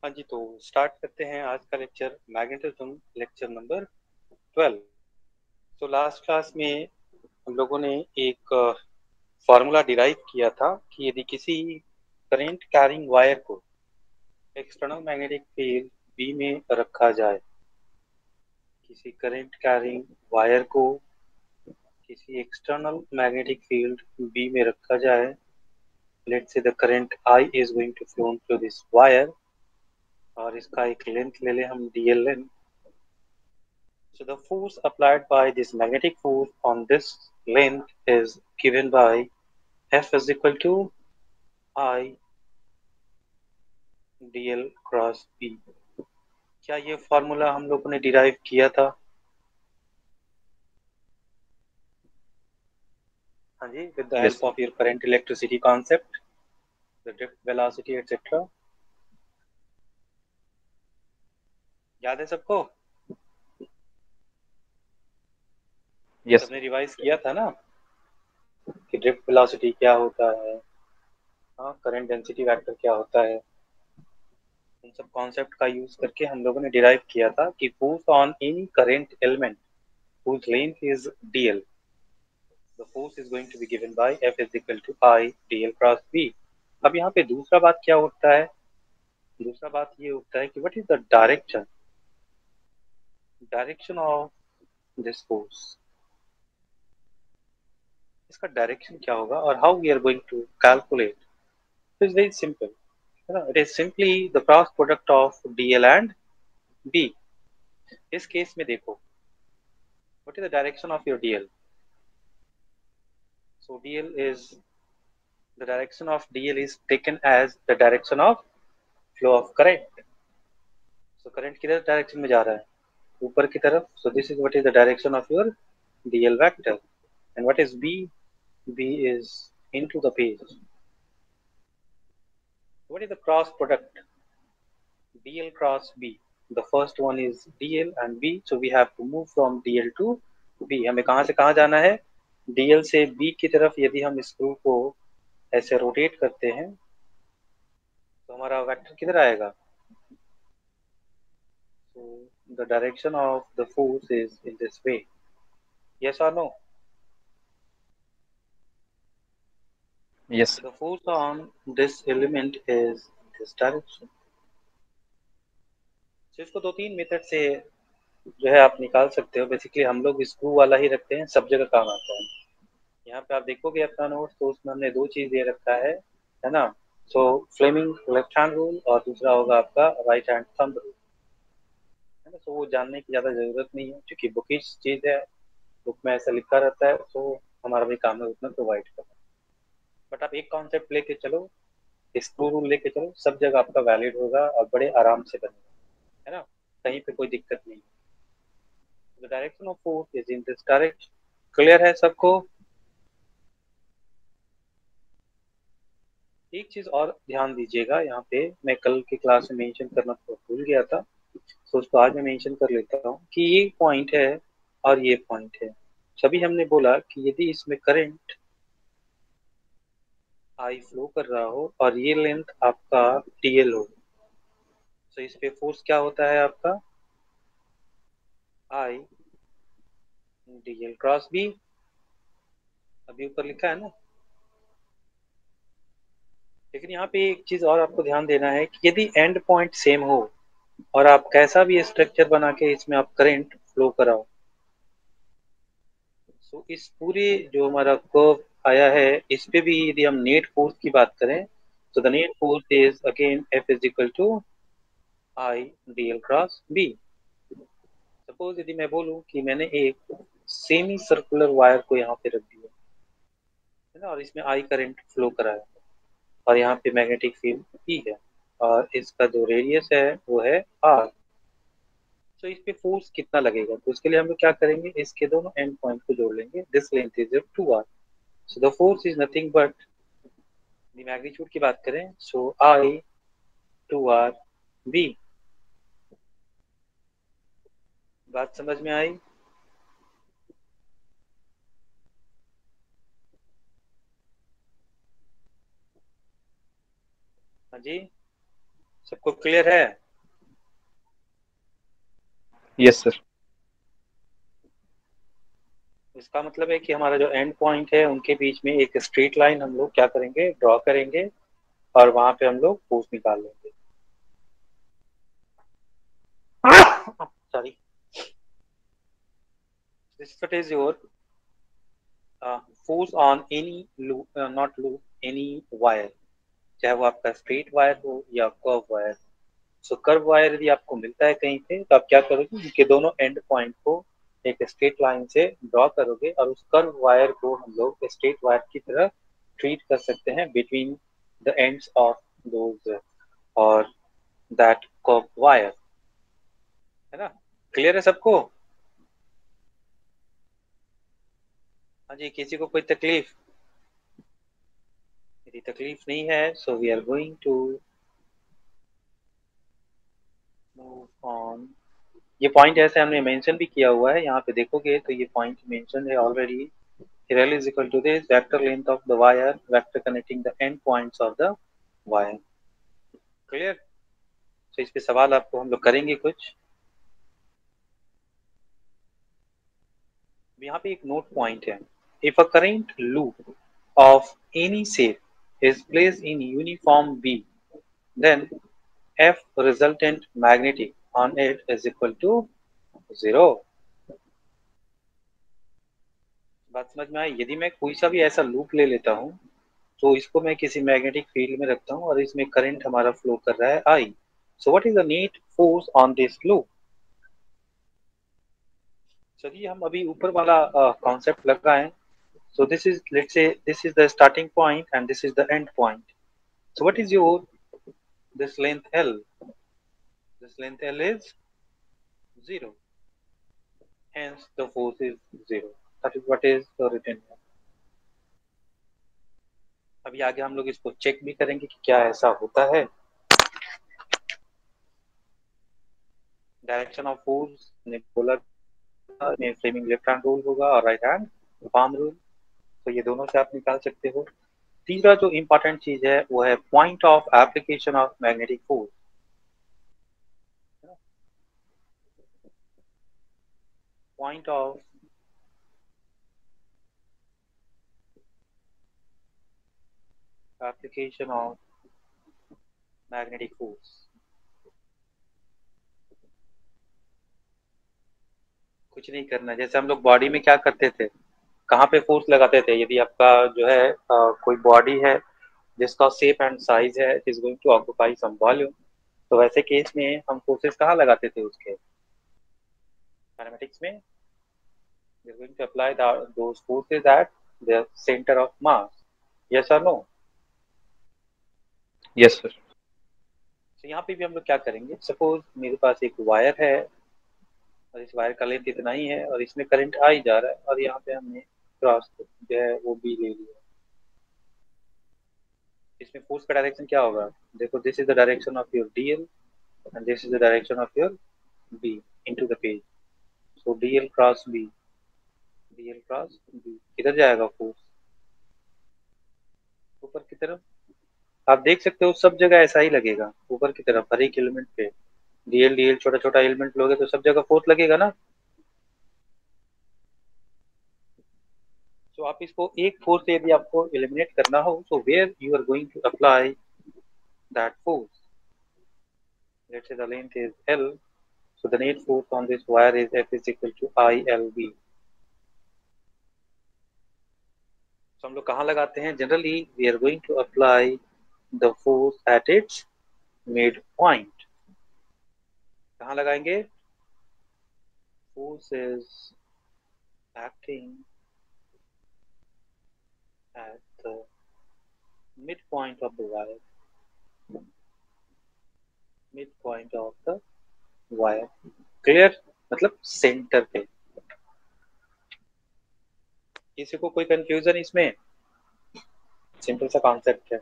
हाँ जी, तो स्टार्ट करते हैं आज का लेक्चर, मैग्नेटिज्म लेक्चर नंबर 12। तो लास्ट क्लास में हम लोगों ने एक फॉर्मूला डिराइव किया था कि यदि किसी करंट कैरिंग वायर को एक्सटर्नल मैग्नेटिक फील्ड बी में रखा जाए, किसी करंट कैरिंग वायर को किसी एक्सटर्नल मैग्नेटिक फील्ड बी में रखा जाए, let's say the current I is going to flow through this wire, और इसका एक लेंथ ले ले हम DL length. So the force applied by this magnetic force on this length is given by F is equal to I dl cross B। क्या ये formula हम लोगों ने डिराइव किया था? हाँ जी, with the Yes, help of your current electricity concept, the drift velocity etc. याद है सबको? yes, सबने रिवाइज किया था ना कि ड्रिफ्ट वेलोसिटी क्या होता है, हाँ, करंट डेंसिटी वेक्टर क्या होता है। इन सब कॉन्सेप्ट का यूज करके हम लोगों ने डिराइव किया था कि force on any current element whose length is dl, the force is going to be given by F is equal to I dl cross B। अब यहाँ पे दूसरा बात क्या उठता है? दूसरा बात ये उठता है कि what is the direction of this force। इसका डायरेक्शन क्या होगा और how we are going to calculate? It is very simple, है ना? It is simply the cross product of dl and B। इस केस में देखो, what is the direction of your dl? So dl is, the direction of dl is taken as the direction of flow of current। So current किधर direction में जा रहा है? ऊपर की तरफ। So this is what is the direction of your dl vector, and what is b? B is into the page। What is the cross product? dl cross b, the first one is dl and b, so we have to move from dl to b। हमें कहाँ से कहाँ जाना है? dl से b की तरफ यदि हम स्क्रू को ऐसे रोटेट करते हैं तो हमारा वेक्टर किधर आएगा? So the direction of the force is in this way, yes or no? yes, The force on this element is this direction। तो इसको दो तीन मेथड से जो है आप निकाल सकते हो। बेसिकली हम लोग स्क्रू वाला ही रखते हैं, सब जगह काम आता है। यहाँ पे आप देखोगे अपना नोट, तो उसमें हमने दो चीज दे रखा है ना? सो फ्लेमिंग लेफ्ट हैंड रूल और दूसरा होगा आपका राइट हैंड थंब रूल, है ना? सो वो जानने की ज्यादा जरूरत नहीं है क्योंकि बुकिश चीज है, बुक में ऐसा लिखा रहता है, सो हमारा भी काम है उतना प्रोवाइड करना। बट आप एक कॉन्सेप्ट लेके चलो, स्क्रू रूल लेके चलो, सब जगह आपका वैलिड होगा और बड़े आराम से बनेगा, है ना? कहीं पे कोई दिक्कत नहीं। The direction of force is in this direction. Clear है सबको? एक चीज और ध्यान दीजिएगा, यहाँ पे मैं कल की क्लास में मेंशन करना तो भूल गया था, तो उसको आज मैं मेंशन कर लेता हूँ कि ये पॉइंट है और ये पॉइंट है। सभी हमने बोला कि यदि इसमें करंट आई फ्लो कर रहा हो और ये लेंथ आपका टीएल हो, तो इस पे फोर्स क्या होता है आपका? आई डीएल क्रॉस बी। अभी ऊपर लिखा है ना। लेकिन यहाँ पे एक चीज और आपको ध्यान देना है कि यदि एंड पॉइंट सेम हो और आप कैसा भी स्ट्रक्चर बना के इसमें आप करंट फ्लो कराओ, तो इस पूरे जो हमारा कर्व आया है, इस पे भी यदि हम नेट फोर्स की बात करें, तो the net force is again F is equal to I D L cross B. Suppose यदि मैं बोलूं कि मैंने एक सेमी सर्कुलर वायर को यहाँ पे रख दिया, है ना, और इसमें आई करंट फ्लो कराया, और यहाँ पे मैग्नेटिक फील्ड ई है, और इसका जो रेडियस है वो है आर। तो इस पे फोर्स कितना लगेगा? तो उसके लिए हम लोग क्या करेंगे, इसके दोनों एंड पॉइंट को जोड़ लेंगे। This length is 2r, so the force is nothing but, magnitude की बात करें, सो आई टू आर बी। बात समझ में आई? हाँ जी। सबको क्लियर है? Yes, sir. इसका मतलब है कि हमारा जो एंड पॉइंट है उनके बीच में एक स्ट्रेट लाइन हम लोग क्या करेंगे, ड्रॉ करेंगे, और वहां पे हम लोग फोर्स निकाल लेंगे। Sorry, this is your force on any loop, not loop, any wire, चाहे वो आपका स्ट्रेट वायर हो या कर्व वायर। सो कर्व वायर यदि आपको मिलता है कहीं पे, तो आप क्या करोगे, उनके दोनों एंड पॉइंट को एक स्ट्रेट लाइन से ड्रॉ करोगे, और उस कर्व वायर को हम लोग स्ट्रेट वायर की तरह ट्रीट कर सकते हैं between the ends of those और दैट कर्व वायर। है ना? क्लियर है सबको? हाँ जी, किसी को कोई तकलीफ? यदि तकलीफ नहीं है, so we are going to move on. ये पॉइंट ऐसे हमने मेंशन भी किया हुआ है, यहाँ पे देखोगे तो ये पॉइंट मेंशन है already. L is equal to this vector length of the wire, vector connecting the end points of the wire. Clear? तो इस पे सवाल आपको हम लोग करेंगे कुछ। यहाँ पे एक नोट पॉइंट है। If a current loop of any shape is placed in uniform B, then F resultant magnetic on it is equal to 0। बात समझ में आई? यदि मैं कोई सा भी ऐसा लूप ले लेता हूँ, तो इसको मैं किसी मैग्नेटिक फील्ड में रखता हूँ और इसमें करंट हमारा फ्लो कर रहा है I. So what is the net force on this loop? चलिए हम अभी ऊपर वाला कॉन्सेप्ट लगाएं। So this is, let's say this is the starting point and this is the end point. So what is your this length L? This length L is 0, hence the force is 0। that is what is written here। अभी आगे हम लोग इसको check भी करेंगे कि क्या ऐसा होता है। डायरेक्शन ऑफ फोर्स ने बोला में फ्लेमिंग लेफ्ट हैंड रूल होगा और राइट हैंड पाम रूल, तो ये दोनों से आप निकाल सकते हो। तीसरा जो इम्पोर्टेंट चीज है वो है point of application of magnetic force. Point of application of magnetic force. कुछ नहीं करना, जैसे हम लोग बॉडी में क्या करते थे, कहाँ पे फोर्स लगाते थे? यदि आपका जो है कोई बॉडी है जिसका शेप एंड साइज है, is going to occupy some volume, तो वैसे केस में हम फोर्सेस कहाँ लगाते थे उसके? मैथमेटिक्स में we are going to apply those forces at the center of mass। yes or no? Yes, sir. तो यहाँ पे भी हम लोग क्या करेंगे, सपोज मेरे पास एक वायर है और इस वायर का लेंथ इतना ही है और इसमें करंट आ ही जा रहा है, और यहाँ पे हमने क्रॉस जो है वो बी ले लिया। इसमें फोर्स का डायरेक्शन क्या होगा? देखो, this is the direction of your DL and this is the direction of your B into the page. So DL cross B, DL cross B, किधर जाएगा फोर्स? ऊपर की तरफ। आप देख सकते हो सब जगह ऐसा ही लगेगा, ऊपर की तरफ हर एक एलिमेंट पे डीएल डीएल छोटा छोटा एलिमेंट लोगे तो सब जगह फोर्स लगेगा ना। तो आप इसको एक फोर्स से यदि आपको एलिमिनेट करना हो, so where you are going to apply that force? Let's say the length is L, so the net force on this wire is F is equal to ILB। तो हम लोग कहाँ लगाते हैं? Generally we are going to apply the force at its mid point। कहाँ लगाएंगे? Force is acting at the midpoint of the wire, midpoint of the wire। Clear? मतलब centre पे। किसी को कोई कंफ्यूजन इसमें? सिंपल सा कॉन्सेप्ट है।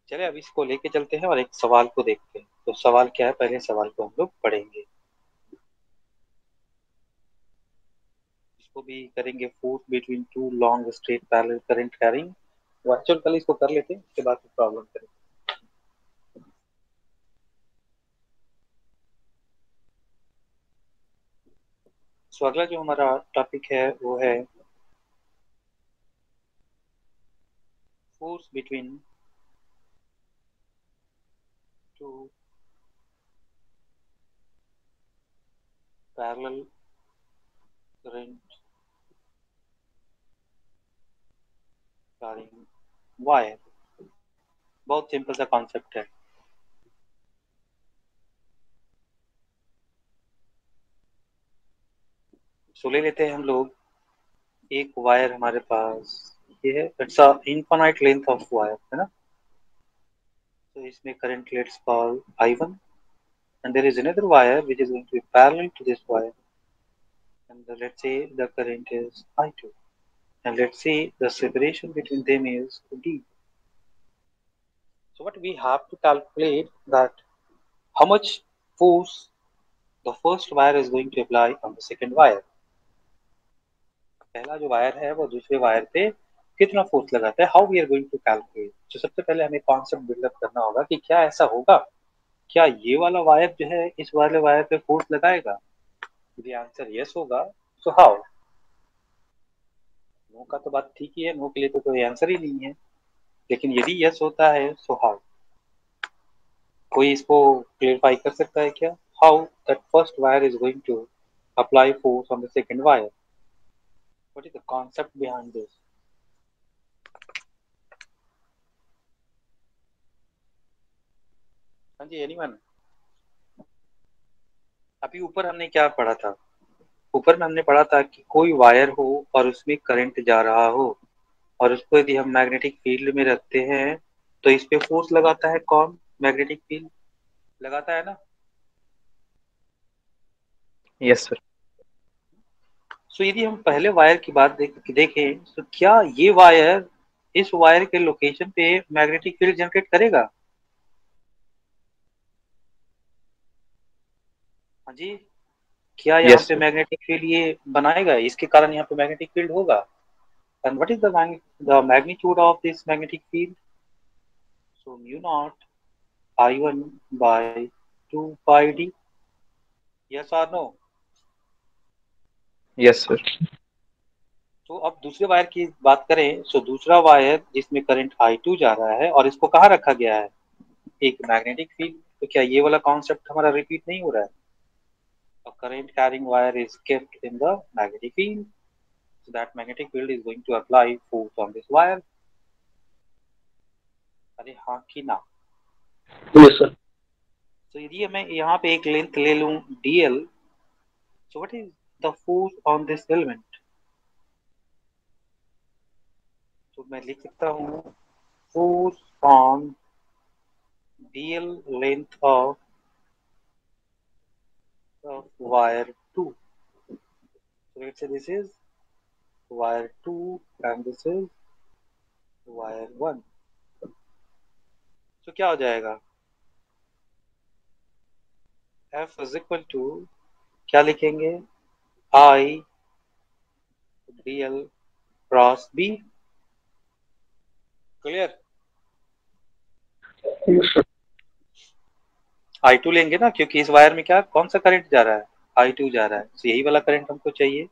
चले अब इसको लेके चलते हैं और एक सवाल को देखते हैं। तो सवाल क्या है, पहले सवाल को हम लोग पढ़ेंगे, इसको भी करेंगे। Force between two long straight parallel current carrying virtual कल इसको कर लेते हैं, उसके बाद प्रॉब्लम करें। सो अगला जो हमारा टॉपिक है वो है force between two parallel current carrying wire. बहुत सिंपल सा कॉन्सेप्ट है। सो ले लेते हैं हम लोग एक वायर हमारे पास, ये है, it's a infinite length of wire, है ना। तो इसमें current let's call I1 and there is another wire which is going to be parallel to this wire, and let's say the current is I2, and let's say the separation between them is D. So what we have to calculate that how much force the first wire is going to apply on the second wire। पहला जो wire है वो दूसरे wire पे कितना force लगाता है, how we are going to calculate. तो सबसे पहले हमें कॉन्सेप्ट बिल्डअप करना होगा कि क्या ऐसा होगा, क्या ये वाला वायर जो है इस वाले वायर पे फोर्स लगाएगा। यदि आंसर यस होगा तो हाउ। नो का तो बात ठीक ही है, नो के लिए तो कोई आंसर ही नहीं है। लेकिन यदि यस होता है तो हाउ। कोई इसको क्लियरफाई कर सकता है क्या, how that first wire is going to apply force on the second wire, what is the concept behind this. हाँ जी, एनीवन। अभी ऊपर हमने क्या पढ़ा था, ऊपर में हमने पढ़ा था कि कोई वायर हो और उसमें करंट जा रहा हो, और उसको यदि हम मैग्नेटिक फील्ड में रखते हैं तो इस पे फोर्स लगाता है कौन, मैग्नेटिक फील्ड लगाता है ना। Yes sir. सो यदि हम पहले वायर की बात देखें तो क्या ये वायर इस वायर के लोकेशन पे मैग्नेटिक फील्ड जनरेट करेगा। हाँ जी, क्या यहाँ यस पे सर। मैग्नेटिक फील्ड ये बनाएगा, इसके कारण यहाँ पे मैग्नेटिक फील्ड होगा। And what is the magnitude of this magnetic field. So mu naught I1 by 2 pi d। Yes और नो। Yes sir. तो अब दूसरे वायर की बात करें, सो दूसरा वायर जिसमें करंट I2 जा रहा है और इसको कहाँ रखा गया है, एक मैग्नेटिक फील्ड। तो क्या ये वाला कॉन्सेप्ट हमारा रिपीट नहीं हो रहा है। A current carrying wire is kept in the magnetic field, so that magnetic field is going to apply force on this wire। अरे हाँ कि ना। Yes sir. तो यदि मैं यहाँ पे एक लेंथ ले लूँ dl, so what is the force on this element। तो मैं लिख सकता हूँ force on dl length of wire 2। So let's say this is wire 2 and this is wire 1। तो क्या हो जाएगा, F is equal to, क्या लिखेंगे, I dl cross B। Clear. Yes sir. I2 लेंगे ना, क्योंकि इस वायर में क्या कौन सा करंट जा रहा है, I2 जा रहा है, तो यही वाला करंट हमको चाहिए।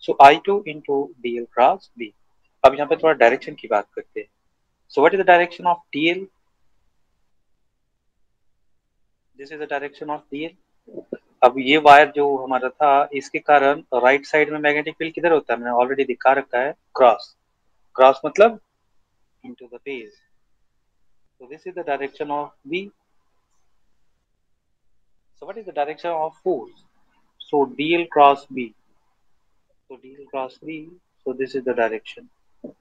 सो I2 into dl cross B। अब यहाँ पे थोड़ा डायरेक्शन की बात करते हैं। सो what is the direction of dl, this is the direction of dl। अब ये वायर जो हमारा था इसके कारण राइट साइड में मैग्नेटिक फील्ड किधर होता है, मैंने ऑलरेडी दिखा रखा है, क्रॉस। क्रॉस मतलब into the base. so this is the direction of B। so what is the direction of force, so dl cross B। so dl cross B, so this is the direction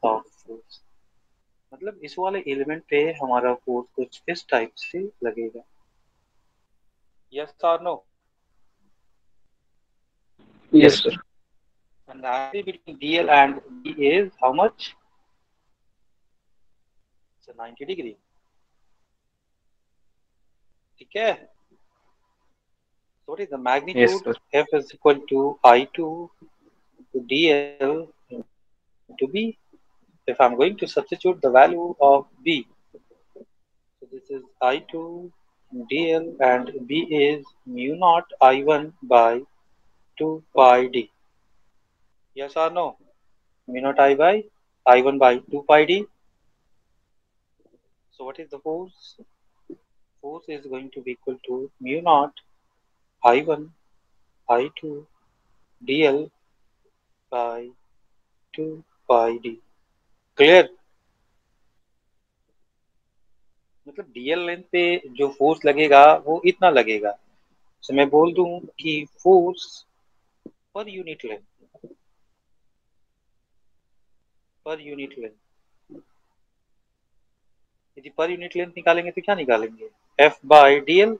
of force। मतलब इस वाले element पे हमारा force कुछ इस type से लगेगा। Yes और no. Yes sir. and the angle between dl and B is how much, so 90 degree. ठीक है। so what is the yes magnitude, sir. F is equal to I2 to dl to B, if I'm going to substitute the value of B, so this is I2 dl and B is mu naught I1 by 2 pi d. Yes or no? Mu naught I1 by 2 pi d. So what is the force? Force is going to be equal to mu naught I1 I2 dl by 2 pi d. Clear? मतलब DL length पे जो force लगेगा वो इतना लगेगा. तो मैं बोल दूं कि फोर्स पर यूनिट लेंथ यदि पर यूनिट लेंथ निकालेंगे तो क्या निकालेंगे? F by DL.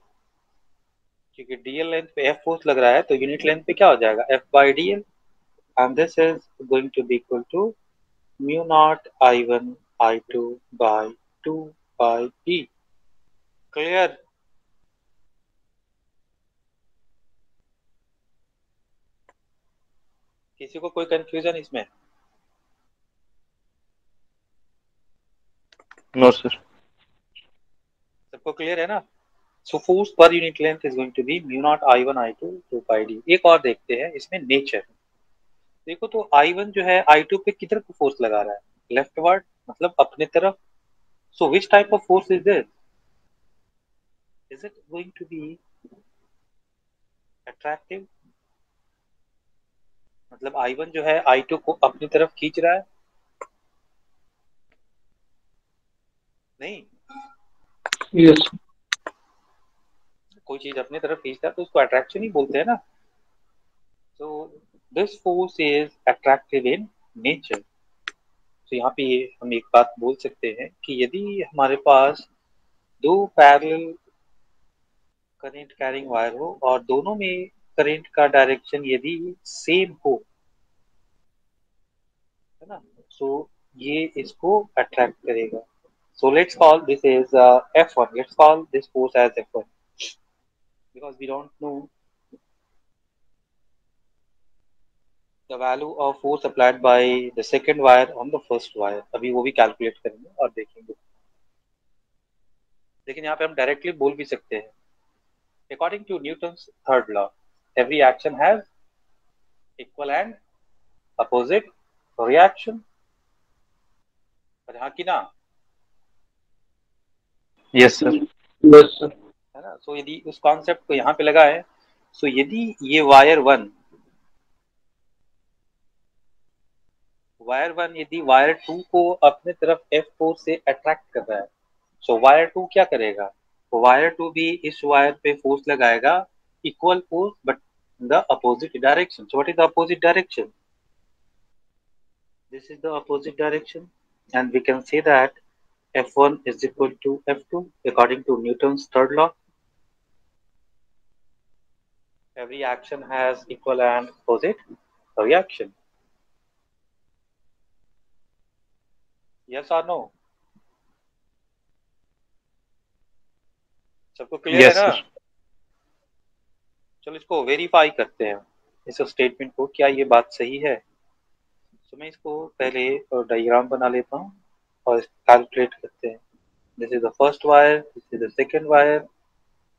क्योंकि डीएल लेंथ पे एफ फोर्स लग रहा है तो यूनिट लेंथ पे क्या हो जाएगा? F by DL. And this is going to be equal to mu naught I1 I2 by 2 by E. Clear? किसी को कोई कंफ्यूजन इसमें? No sir. सबको क्लियर है ना? So force per unit length is going to be mu naught I1 I2 2 pi d. एक और देखते हैं इसमें नेचर. देखो तो I1 जो है I2 पे किधर को फोर्स लगा रहा है? लेफ्टवर्ड, मतलब अपने तरफ. So which type of force is this? Is it going to be attractive? मतलब I1 जो है I2 को अपनी तरफ खींच रहा है? नहीं. यस. कोई चीज अपनी तरफ खींचता है तो उसको अट्रैक्शन ही बोलते हैं ना. So this force is attractive in nature. तो यहाँ पे हम एक बात बोल सकते हैं कि यदि हमारे पास दो पैरेलल करंट कैरिंग वायर हो और दोनों में करंट का डायरेक्शन यदि सेम हो, है ना, सो ये इसको अट्रैक्ट करेगा. So let's call this is F1. Let's call this force as F1 because we don't know the value of force applied by the second wire on the first wire. अभी वो भी calculate करेंगे और देखेंगे. लेकिन यहाँ पे हम डायरेक्टली बोल भी सकते हैं. According to Newton's third law, every action has equal and opposite reaction. और यहाँ की ना, यस सर. Yes sir. है ना. सो यदि उस कॉन्सेप्ट को यहाँ पे लगाए, सो यदि ये वायर वन यदि वायर टू को अपने तरफ F4 से अट्रैक्ट कर रहा है, सो वायर टू क्या करेगा? वायर टू भी इस वायर पे फोर्स लगाएगा, equal force but the opposite direction. So what is the opposite direction? This is the opposite direction, and we can say that F1 is equal to F2 according to Newton's third law. Every action has equal and opposite reaction. Yes or no? सबको clear है yes ना? Sir. चलो इसको verify करते हैं, इस statement को, क्या ये बात सही है. तो मैं इसको पहले डायग्राम बना लेता हूँ और कैलकुलेट करते हैं. This is the first wire, this is the second wire.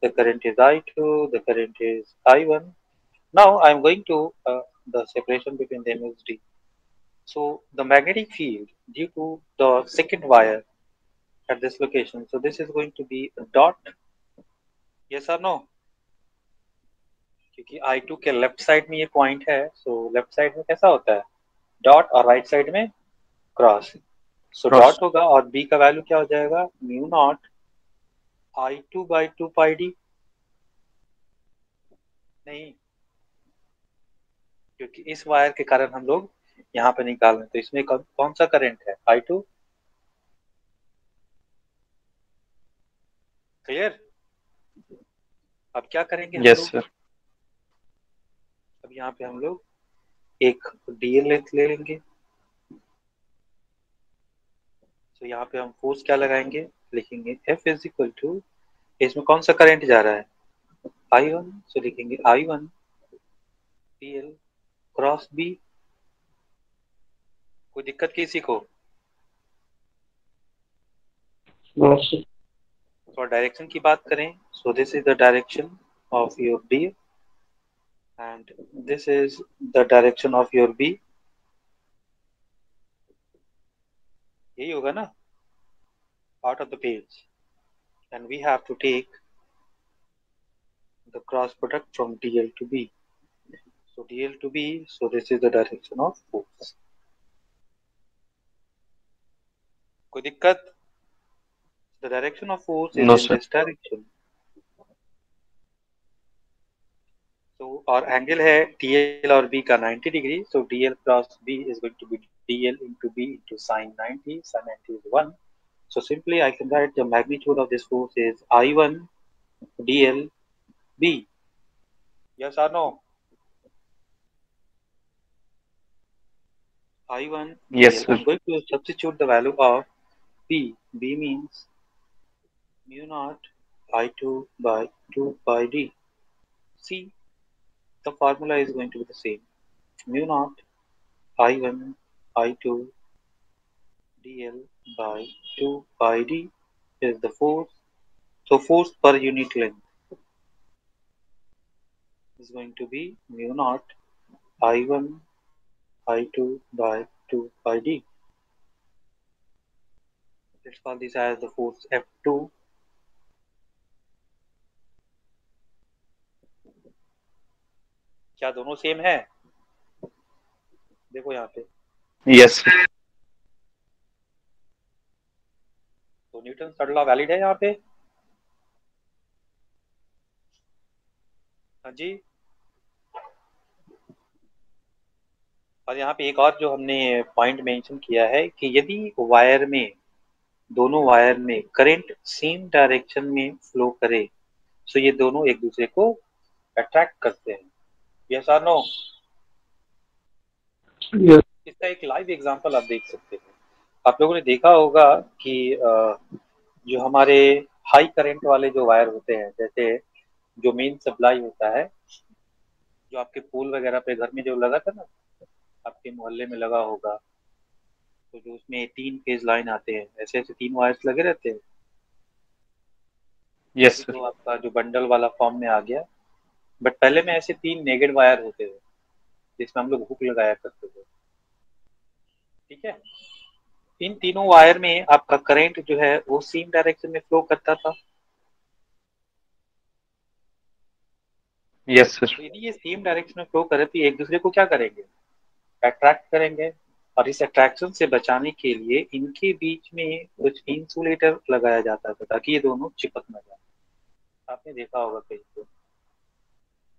The current is I2, the current is I1. Now I am going to the separation between them is D. So the magnetic field due to the second wire at this location, so this is going to be a dot. Yes or no? क्योंकि I2 के left side में ये point है, so left side में कैसा होता है? Dot, और राइट साइड में क्रॉस. So cross. डॉट होगा और B का वैल्यू क्या हो जाएगा? Mu naught I2 by 2 pi D. नहीं, क्योंकि इस वायर के कारण हम लोग यहाँ पे निकाल रहे हैं, तो इसमें कौन सा करंट है? I2. क्लियर? अब क्या करेंगे हम यस लोग? सर. अब यहाँ पे हम लोग एक डीएल लेंथ ले लेंगे. तो यहाँ पे हम फोर्स क्या लगाएंगे? लिखेंगे F इज इक्वल टू, इसमें कौन सा करंट जा रहा है? I1. सो लिखेंगे I1 डीएल क्रॉस B. कोई दिक्कत किसी को? No sir. तो डायरेक्शन की बात करें, so this is the direction of your D and this is the direction of your B. यही होगा ना, out of the page, and we have to take the cross product from DL to B. So DL to B, so this is the direction of force. कोई दिक्कत? The direction of force is no in sir. this direction. So our angle है DL और B का 90 degree. So DL cross B is going to be DL into B into sin 90. Sin 90 is 1. So simply I can write the magnitude of this force is I1 DL B. Yes or no? I1 yes DL. Sir. I'm going to substitute the value of B. B means mu naught I2 by 2 pi d. See, the formula is going to be the same. Mu naught I1 I2 dl by 2 pi d is the force. So force per unit length is going to be mu naught I1 I2 by 2 pi d. Let's call this as the force F2. क्या दोनों same है? देखो यहाँ पे, yes sir. तो Newton third law valid है यहाँ पे। हाँ जी। और यहाँ पे एक और जो हमने पॉइंट मेंशन किया है कि यदि वायर में, दोनों वायर में करंट सेम डायरेक्शन में फ्लो करे, तो ये दोनों एक दूसरे को अट्रैक्ट करते हैं। यस और नो? यस। इसका एक लाइव एग्जांपल आप देख सकते हैं। आप लोगों ने देखा होगा कि जो हमारे हाई करंट वाले जो वायर होते हैं, जैसे जो मेन सप्लाई होता है, जो आपके पोल वगैरह पे घर में जो लगा था ना, आपके मोहल्ले में लगा होगा, तो जो उसमें 3 फेज लाइन आते हैं, ऐसे ऐसे 3 वायर्स लगे रहते हैं। यस अभी सर। तो आपका जो बंडल वाला फॉर्म में आ गया, बट पहले में ऐसे 3 नेगेड वायर होते थे जिसमें हम लोग हुक लगाया करते थे। ठीक है, इन तीनों वायर में आपका करंट जो है वो सेम डायरेक्शन में फ्लो करता था। Yes sir. तो यदि ये सेम डायरेक्शन में फ्लो करे तो ये एक दूसरे को क्या करेंगे? अट्रैक्ट करेंगे। और इस अट्रैक्शन से बचाने के लिए इनके बीच में कुछ इंसुलेटर लगाया जाता था ताकि ये दोनों चिपक ना जाए। आपने देखा होगा कहीं पे,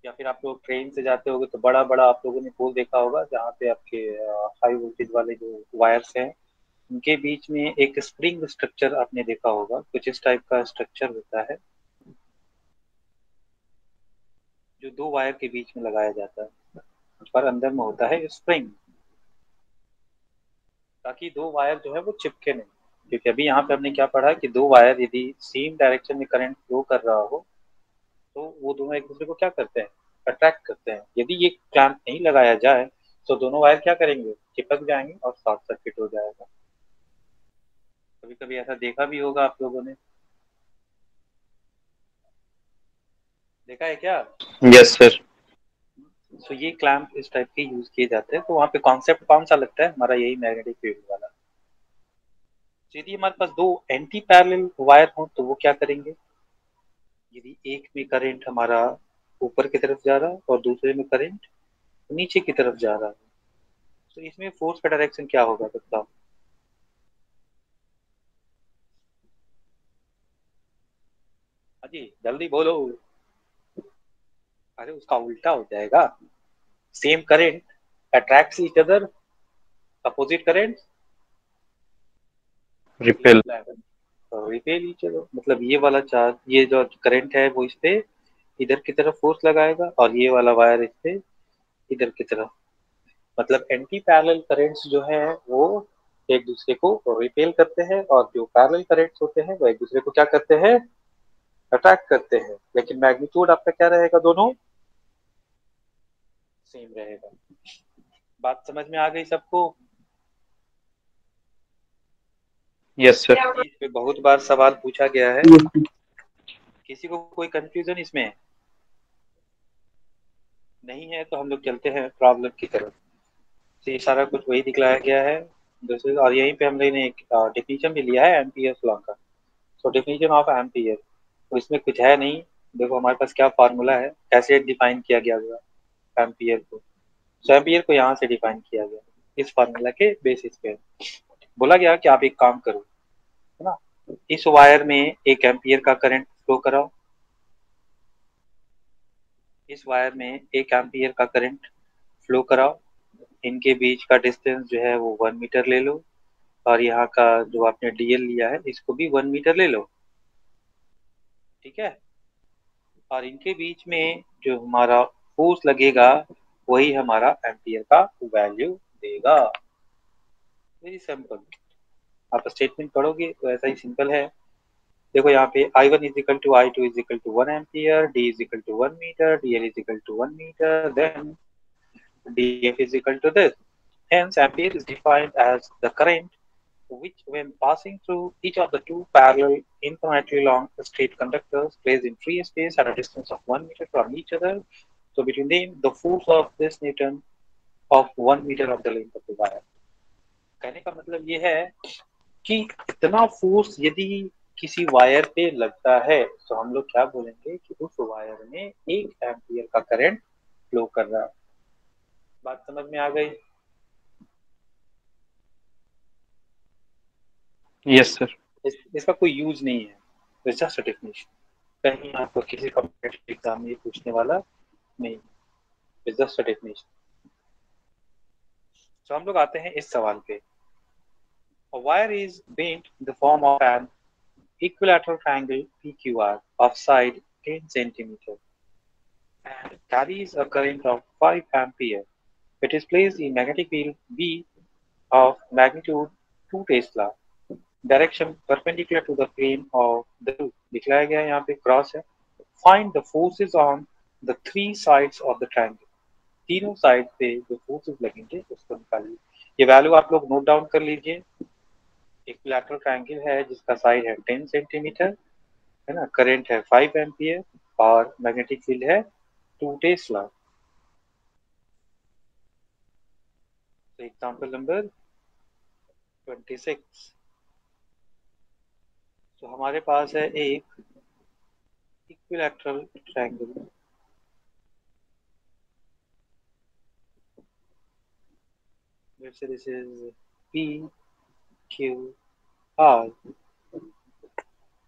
या फिर आप लोग ट्रेन से जाते होगे तो बड़ा बड़ा आप लोगों ने पोल देखा होगा जहाँ पे आपके हाई वोल्टेज वाले जो वायर्स हैं, उनके बीच में एक स्प्रिंग स्ट्रक्चर आपने देखा होगा। कुछ इस टाइप का स्ट्रक्चर होता है जो 2 वायर के बीच में लगाया जाता है, पर अंदर में होता है स्प्रिंग, ताकि 2 वायर जो है वो चिपके नहीं। क्योंकि अभी यहाँ पे हमने क्या पढ़ा कि 2 वायर यदि सेम डायरेक्शन में करंट फ्लो कर रहा हो तो वो दोनों एक दूसरे को क्या करते हैं? अट्रैक्ट करते हैं। यदि ये क्लैंप नहीं लगाया जाए तो दोनों वायर क्या करेंगे? चिपक जाएंगे और शॉर्ट सर्किट हो जाएगा। कभी कभी ऐसा देखा भी होगा आप लोगों ने, देखा है क्या? Yes sir. तो ये क्लैंप इस टाइप के यूज किए जाते हैं। तो वहाँ पे कॉन्सेप्ट कौन सा लगता है? हमारा यही मैग्नेटिक फील्ड वाला। तो यदि हमारे पास 2 एंटी पैरेलल वायर हो तो वो क्या करेंगे? यदि एक में करंट हमारा ऊपर की तरफ जा रहा है और दूसरे में करंट नीचे की तरफ जा रहा है, तो इसमें फोर्स का डायरेक्शन क्या होगा बताओ? हाँ जी, जल्दी बोलो। अरे उसका उल्टा हो जाएगा। Same current attracts each other, opposite current repel. Repel each other. मतलब ये वाला चार्ज, ये जो करंट है वो इस पे इधर की तरफ फोर्स लगाएगा और ये वाला वायर इस पे इधर की तरफ। मतलब एंटी पैरेलल करंट्स जो है वो एक दूसरे को रिपेल करते हैं, और जो पैरेलल करंट्स होते हैं वो एक दूसरे को क्या करते हैं? अट्रैक्ट करते हैं। लेकिन मैग्नीट्यूड आपका क्या रहेगा? दोनों सेम रहेगा। बात समझ में आ गई सबको? Yes sir. इस पे बहुत बार सवाल पूछा गया है। Yes, sir. किसी को कोई कंफ्यूजन इसमें नहीं है तो हम लोग चलते हैं प्रॉब्लम की तरफ। तो ये सारा कुछ वही दिखलाया गया है जैसे, और यहीं पे हम लोग ने एक डिफिनीशन भी लिया है एम्पियर लॉ का। सो डिफिनीशन ऑफ एम्पियर, तो इसमें कुछ है नहीं। देखो हमारे पास क्या फार्मूला है, कैसे डिफाइन किया गया हुआ एम्पियर को। सो एम्पियर को यहाँ से डिफाइन किया गया इस फार्मूला के बेसिस पे। बोला गया कि आप एक काम करो, है ना, इस वायर में एक एम्पियर का करंट फ्लो कराओ। इस वायर में एक एम्पियर का करंट फ्लो कराओ। इनके बीच का डिस्टेंस जो है वो 1 मीटर ले लो, और यहाँ का जो आपने डीएल लिया है इसको भी 1 मीटर ले लो, ठीक है। और इनके बीच में जो हमारा फोर्स लगेगा वही हमारा एम्पियर का वैल्यू देगा। Very simple. आप स्टेटमेंट पढ़ोगे तो ऐसा ही सिंपल है। देखो यहाँ पे I1 is equal to I2 is equal to 1 ampere, D is equal to 1 metre, DL is equal to 1 metre, then DF is equal to this. Hence, ampere is defined as the current which, when passing through each of the two parallel infinitely long straight conductors placed in free space at a distance of 1 meter from each other, so between them, the force of this Newton of 1 meter of the length of the wire. कहने का मतलब ये है कि इतना force यदि किसी wire पे लगता है तो हम लोग क्या बोलेंगे कि उस वायर में 1 एम्पियर का करंट फ्लो कर रहा है। बात समझ में आ गई? Yes sir. इसका कोई यूज नहीं है, इट्स जस्ट अ डेफिनेशन। कहीं आपको किसी कॉम्पिटिटिव एग्जाम में पूछने वाला नहीं, इट्स जस्ट अ डेफिनेशन। तो हम लोग आते हैं इस सवाल पे। A wire is bent in the form of an equilateral triangle PQR of side 10 centimeter and carries a current of 5 ampere. It is placed in magnetic field B of magnitude 2 Tesla. Direction perpendicular to the plane of the loop. दिखलाया गया है यहाँ पे cross है। Find the forces on the 3 sides of the triangle. तीनों side पे जो forces लगेंगे उसको निकालिए। ये वैल्यू आप लोग नोट डाउन कर लीजिए। इक्विलैटरल ट्रायंगल है जिसका साइड है 10 सेंटीमीटर, है ना, करंट है 5 एम्पियर और मैग्नेटिक फील्ड है 2 टेस्ला। तो एग्जांपल नंबर 26। तो हमारे पास है एक equilateral triangle, let's say this is P Q R।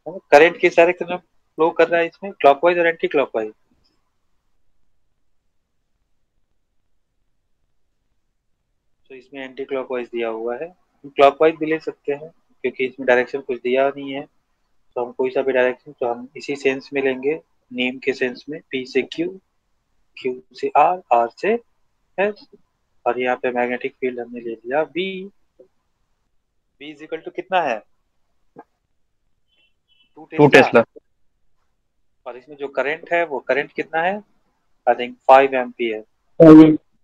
Current किस डायरेक्शन में फ्लो कर रहा है इसमें, क्लॉकवाइज और एंटी क्लॉकवाइज? तो इसमें एंटी क्लॉकवाइज दिया हुआ है, हम क्लॉकवाइज भी ले सकते हैं क्योंकि इसमें डायरेक्शन कुछ दिया नहीं है। तो हम कोई सा भी डायरेक्शन तो हम इसी सेंस में लेंगे, नेम के सेंस में, P से Q, Q से R, R से S। और यहाँ पे मैग्नेटिक फील्ड हमने ले लिया B। B is equal to कितना है, 2 2 टेस्ला। टेस्ला। और इसमें जो करंट है वो करंट कितना है, आई थिंक 5 एम्पियर।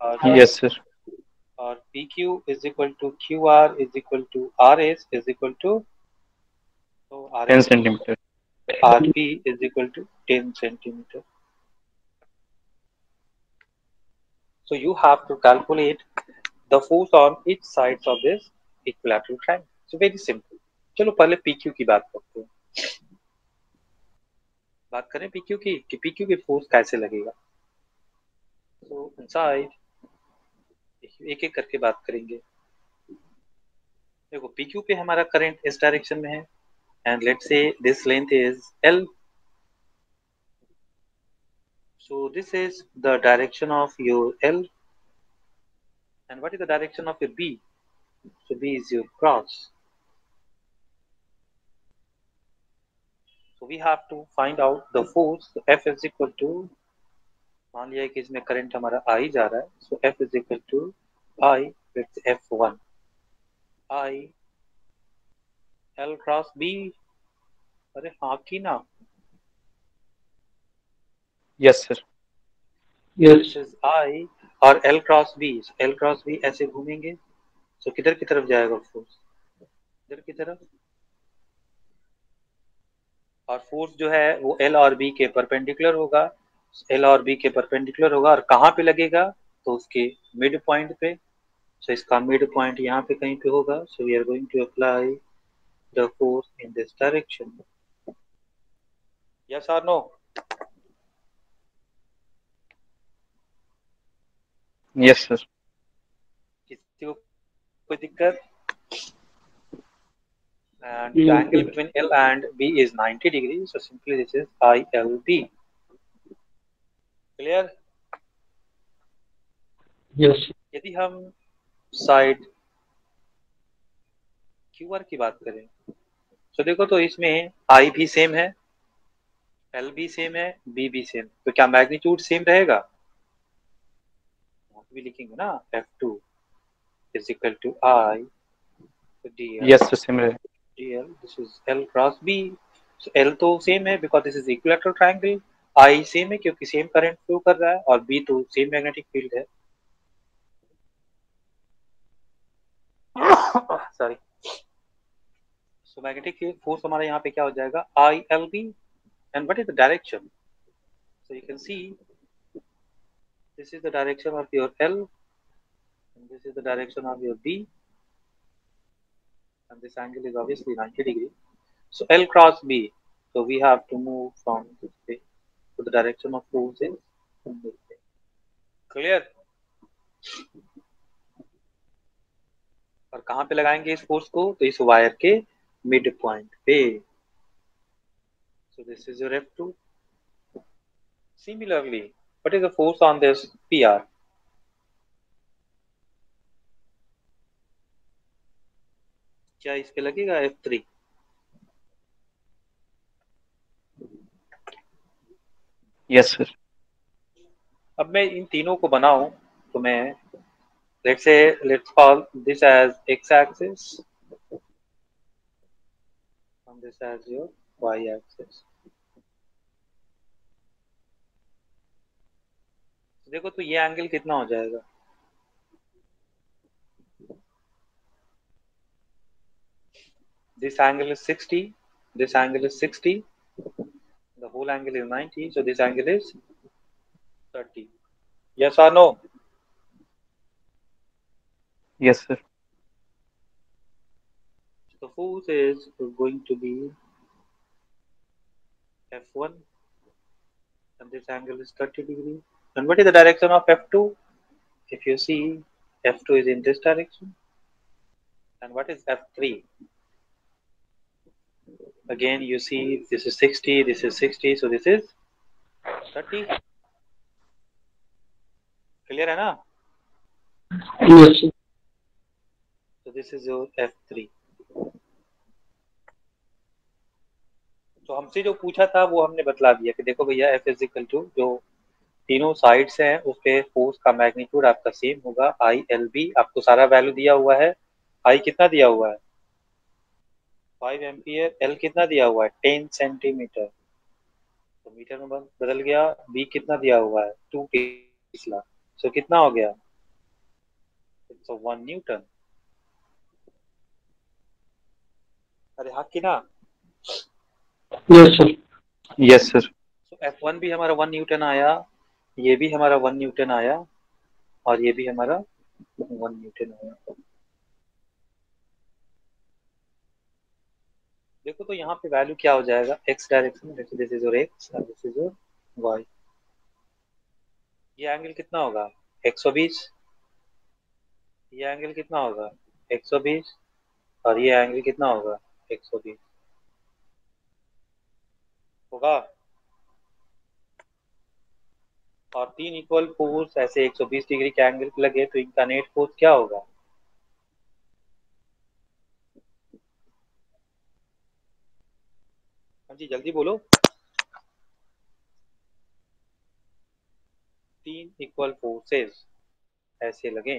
और यस सर। और P Q is equal to Q R is equal to R S is equal to, तो R 10 S centimetre. R P is equal to 10 centimetre. So you have to calculate the force on each sides of this equilateral triangle. So very simple. चलो पहले PQ की बात करते हैं। बात करें PQ की कि PQ की फोर्स कैसे लगेगा। तो इनसाइड एक एक करके बात करेंगे। देखो PQ पे हमारा करंट इस डायरेक्शन में है and let's say this length is L. So this is the direction of your L, and what is the direction of your B? So B is your cross. So we have to find out the force. So F is equal to, मान लिया कि इसमें current हमारा I जा रहा है, so F is equal to I, let's F1 I L cross B। अरे हाँ की ना, yes sir. this is I और L cross B, so L cross B ऐसे घूमेंगे, so किधर की तरफ जाएगा फोर्स, इधर की तरफ। और फोर्स जो है वो एल और बी के परपेंडिकुलर होगा, एल और बी के परपेंडिकुलर होगा, और कहाँ पे लगेगा, तो उसके मिड पॉइंट पे। सो इसका मिड पॉइंट यहाँ पे कहीं पे होगा। So we are going to apply the force in this direction. Yes और नो? Yes, sir. किसी को कोई दिक्कत? And the Yes, angle between L and B is 90 degrees, so simply this is ILB. Clear? yes, यदि हम side QR की बात करें, तो देखो तो इसमें I भी सेम है, L भी सेम है, B भी सेम, तो क्या मैग्नीट्यूड सेम रहेगा? भी लिखेंगे ना, F2 is equal to I DL, Yes, sir. Similar. DL, this is L cross B. So L तो सेम है because this is equilateral triangle, I same है क्योंकि सेम करंट फ्लो कर रहा है, और B तो सेम मैग्नेटिक फील्ड है। सॉरी। सो मैग्नेटिक फोर्स हमारा यहाँ पे क्या हो जाएगा, I L B. And what is the direction? So you can see this is the direction of your L, and this is the direction of your B, and this angle is obviously 90 degree. So L cross B, so we have to move from this way to the direction of force is in this way. Clear? और कहाँ पे लगाएंगे इस force को, तो इस wire के mid point पे। So this is your F2. Similarly, what is the force on this PR? क्या इस पे लगेगा F3? Yes, sir. अब मैं इन तीनों को बनाऊं, तो मैं let's call this as x axis and this as your y axis. देखो तो ये एंगल कितना हो जाएगा, this angle is 60, this angle is 60, the whole angle is 90, so this angle is 30. Yes or no? Yes, sir. The force is going to be F1, and this angle is 30 degree. And what is the direction of F2? If you see, F2 is in this direction. And what is F3? Again, you see this is 60, this is 60, so this is 30. Clear है ना? yes, sir. So this is your F3. तो हमसे जो पूछा था वो हमने बतला दिया कि देखो भैया F इज इक्वल टू, जो तीनों साइड्स हैं उस पे फोर्स का मैग्नीट्यूड आपका सेम होगा, आई एल बी। आपको सारा वैल्यू दिया हुआ है। आई कितना दिया हुआ है, 5 एम्पियर। एल कितना दिया हुआ है, 10 सेंटीमीटर, तो मीटर में बदल गया। बी कितना दिया हुआ है, 2 टेस्ला, सो कितना हो गया, सो 1 न्यूटन। अरे हाँ कि ना? Yes, sir. Yes, sir. सो F1 भी हमारा 1 न्यूटन आया, ये भी हमारा 1 न्यूटन आया, और ये भी हमारा 1 न्यूटन आया। देखो तो यहाँ पे वैल्यू क्या हो जाएगा, x direction, this is your x और दिस इज योर वाई। ये एंगल कितना होगा, 120। ये एंगल कितना होगा, 120, और ये एंगल कितना होगा, 120 होगा। और तीन इक्वल फोर्स ऐसे 120 डिग्री के एंगल पे लगे तो इनका नेट फोर्स क्या होगा? हाँ जी जल्दी बोलो। तीन इक्वल फोर्सेस ऐसे लगे,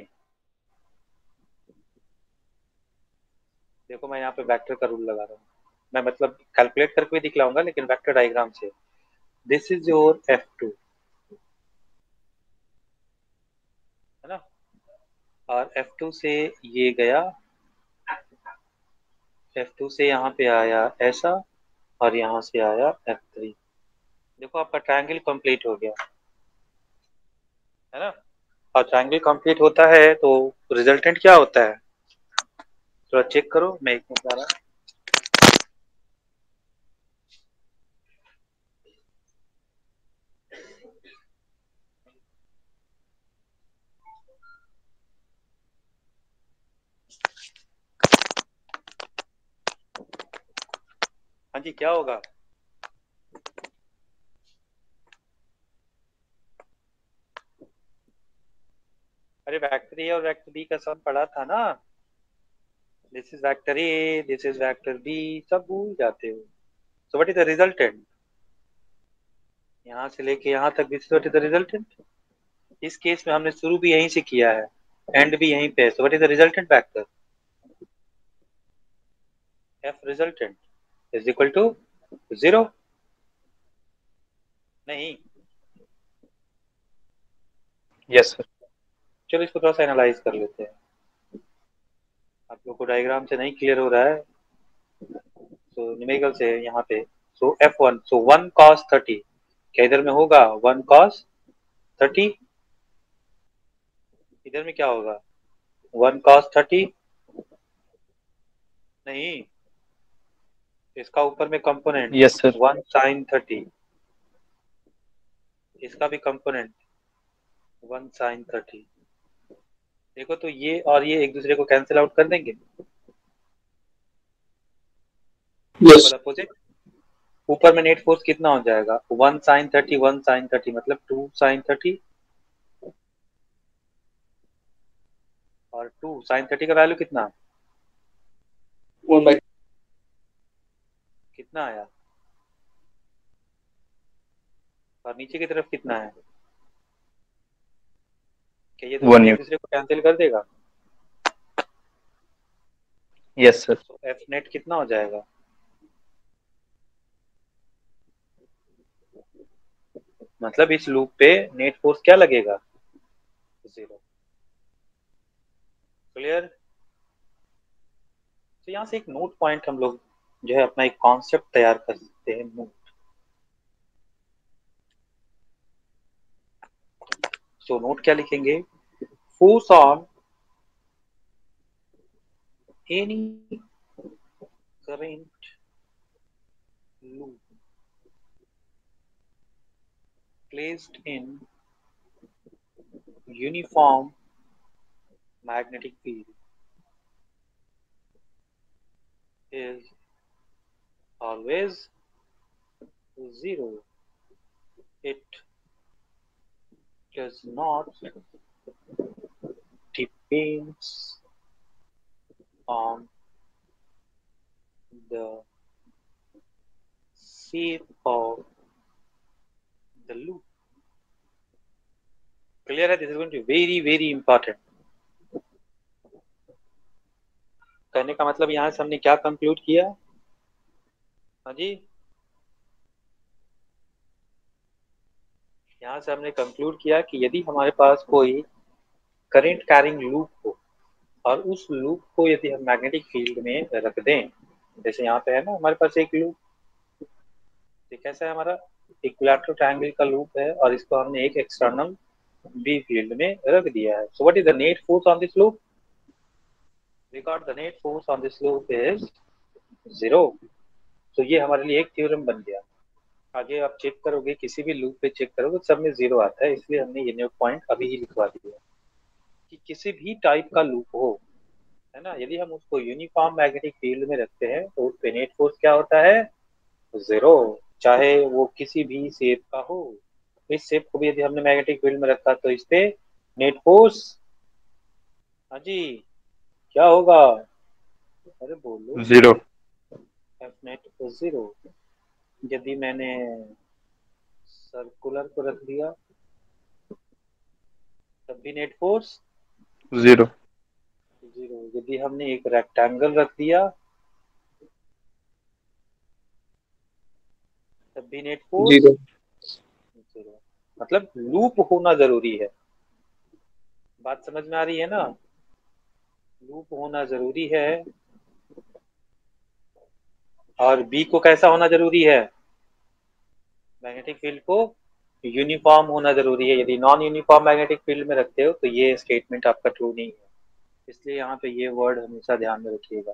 देखो मैं यहाँ पे वेक्टर का रूल लगा रहा हूँ, मैं मतलब कैलकुलेट करके भी दिखलाऊंगा लेकिन वेक्टर डायग्राम से। दिस इज योर F2 है ना, और F2 से ये गया, F2 से यहाँ पे आया ऐसा, और यहाँ से आया F3। देखो आपका ट्रायंगल कंप्लीट हो गया है ना। और ट्रायंगल कंप्लीट होता है तो रिजल्टेंट क्या होता है, थोड़ा चेक करो, मैं एक मिनट आ रहा। हाँ जी, क्या होगा? अरे वेक्टर ए और वेक्टर बी का सम पढ़ा था ना। This is vector A, this is vector B, सब भूल जाते हो। So what is the resultant? यहाँ से लेके यहाँ तक this is what is the resultant. इस केस में हमने शुरू भी यहीं से किया है, एंड भी यहीं पे है। So what is the resultant vector? F resultant is equal to 0। नहीं, यस सर। चलो इसको थोड़ा सा एनालाइज कर लेते हैं। आप लोग को डायग्राम से नहीं क्लियर हो रहा है, तो न्यूमेरिकल से यहाँ पे। सो F1, सो 1 cos 30 क्या इधर में होगा? 1 cos 30। इधर में क्या होगा? 1 cos 30। नहीं, इसका ऊपर में कंपोनेंट यस सर। 1 sin 30, इसका भी कंपोनेंट 1 sin 30। देखो तो ये और ये एक दूसरे को कैंसिल आउट कर देंगे, Yes. Equal opposite. ऊपर में नेट फोर्स कितना हो जाएगा? 1 sin 30, 1 sin 30 मतलब 2 sin 30, और 2 sin 30 का वैल्यू कितना? 1/. कितना आया? और नीचे की तरफ कितना है? क्या ये दोनों 1 एक न्यूटन। दूसरे को कैंसिल कर देगा? Yes sir. तो एफ नेट कितना हो जाएगा? मतलब इस लूप पे नेट फोर्स क्या लगेगा? 0। क्लियर? तो यहाँ से एक नोट पॉइंट हम लोग जो है अपना एक कॉन्सेप्ट तैयार कर सकते हैं। नोट, सो नोट क्या लिखेंगे? Force on any current loop placed in uniform magnetic field is always 0. It does not depends on the shape of the loop. Clear है? This is going to be very very important. कहने का मतलब यहाँ से हमने क्या conclude किया? हाँ जी, यहाँ से हमने कंक्लूड किया कि यदि हमारे पास कोई करंट कैरिंग लूप हो और उस लूप को यदि हम मैग्नेटिक फील्ड में रख दें, जैसे यहाँ पे है ना हमारे पास एक लूप, ये कैसा है हमारा? इक्विलैटरल ट्रायंगल का लूप है और इसको हमने एक एक्सटर्नल बी फील्ड में रख दिया है। So what is the net force on this loop? We got the net force on this loop is 0। तो ये हमारे लिए एक थ्योरम बन गया। आगे आप चेक करोगे, किसी भी लूप पे चेक करोगे सब में 0 आता है, इसलिए हमने ये नोट पॉइंट अभी ही लिखवा दिया कि किसी भी टाइप का लूप हो, है ना, यदि हम उसको यूनिफॉर्म मैग्नेटिक फील्ड में रखते हैं तो उस पे नेट फोर्स क्या होता है? 0। चाहे वो किसी भी शेप का हो। इस शेप को भी यदि हमने मैग्नेटिक फील्ड में रखा तो इस पे नेट फोर्स, हाँ जी, क्या होगा? अरे बोलो। 0। F net 0। यदि मैंने सर्कुलर को रख दिया तब भी नेट फोर्स 0। 0। यदि हमने एक रेक्टेंगल रख दिया तब भी नेट फोर्स 0. 0। मतलब लूप होना जरूरी है। बात समझ में आ रही है ना? लूप होना जरूरी है। और बी को कैसा होना जरूरी है, मैग्नेटिक फील्ड को यूनिफॉर्म होना जरूरी है। यदि नॉन यूनिफॉर्म मैग्नेटिक फील्ड में रखते हो तो ये स्टेटमेंट आपका ट्रू नहीं है। इसलिए यहाँ पे ये वर्ड हमेशा ध्यान में रखिएगा।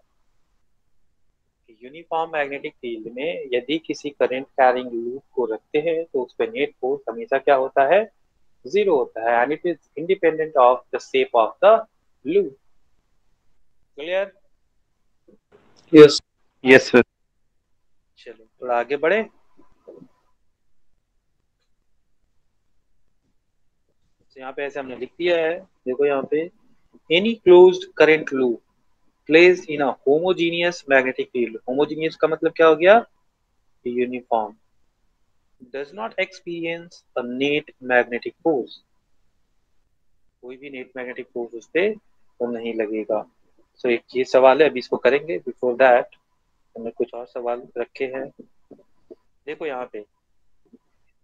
यूनिफॉर्म मैग्नेटिक फील्ड में यदि किसी करंट कैरिंग लूप को रखते हैं तो उस पर नेट फोर्स हमेशा क्या होता है, जीरो होता है, and it is independent of the shape of the loop. Clear? Yes. Yes, sir. चलो थोड़ा आगे बढ़े। तो यहाँ पे ऐसे हमने लिख दिया है, देखो यहाँ पे any closed current loop placed in a homogeneous magnetic field. Homogeneous का मतलब क्या हो गया, uniform, does not experience a net magnetic force, कोई भी नेट मैग्नेटिक फोर्स उस पर तो नहीं लगेगा। सो एक ये सवाल है, अभी इसको करेंगे। बिफोर दैट हमने कुछ और सवाल रखे हैं। देखो यहाँ पे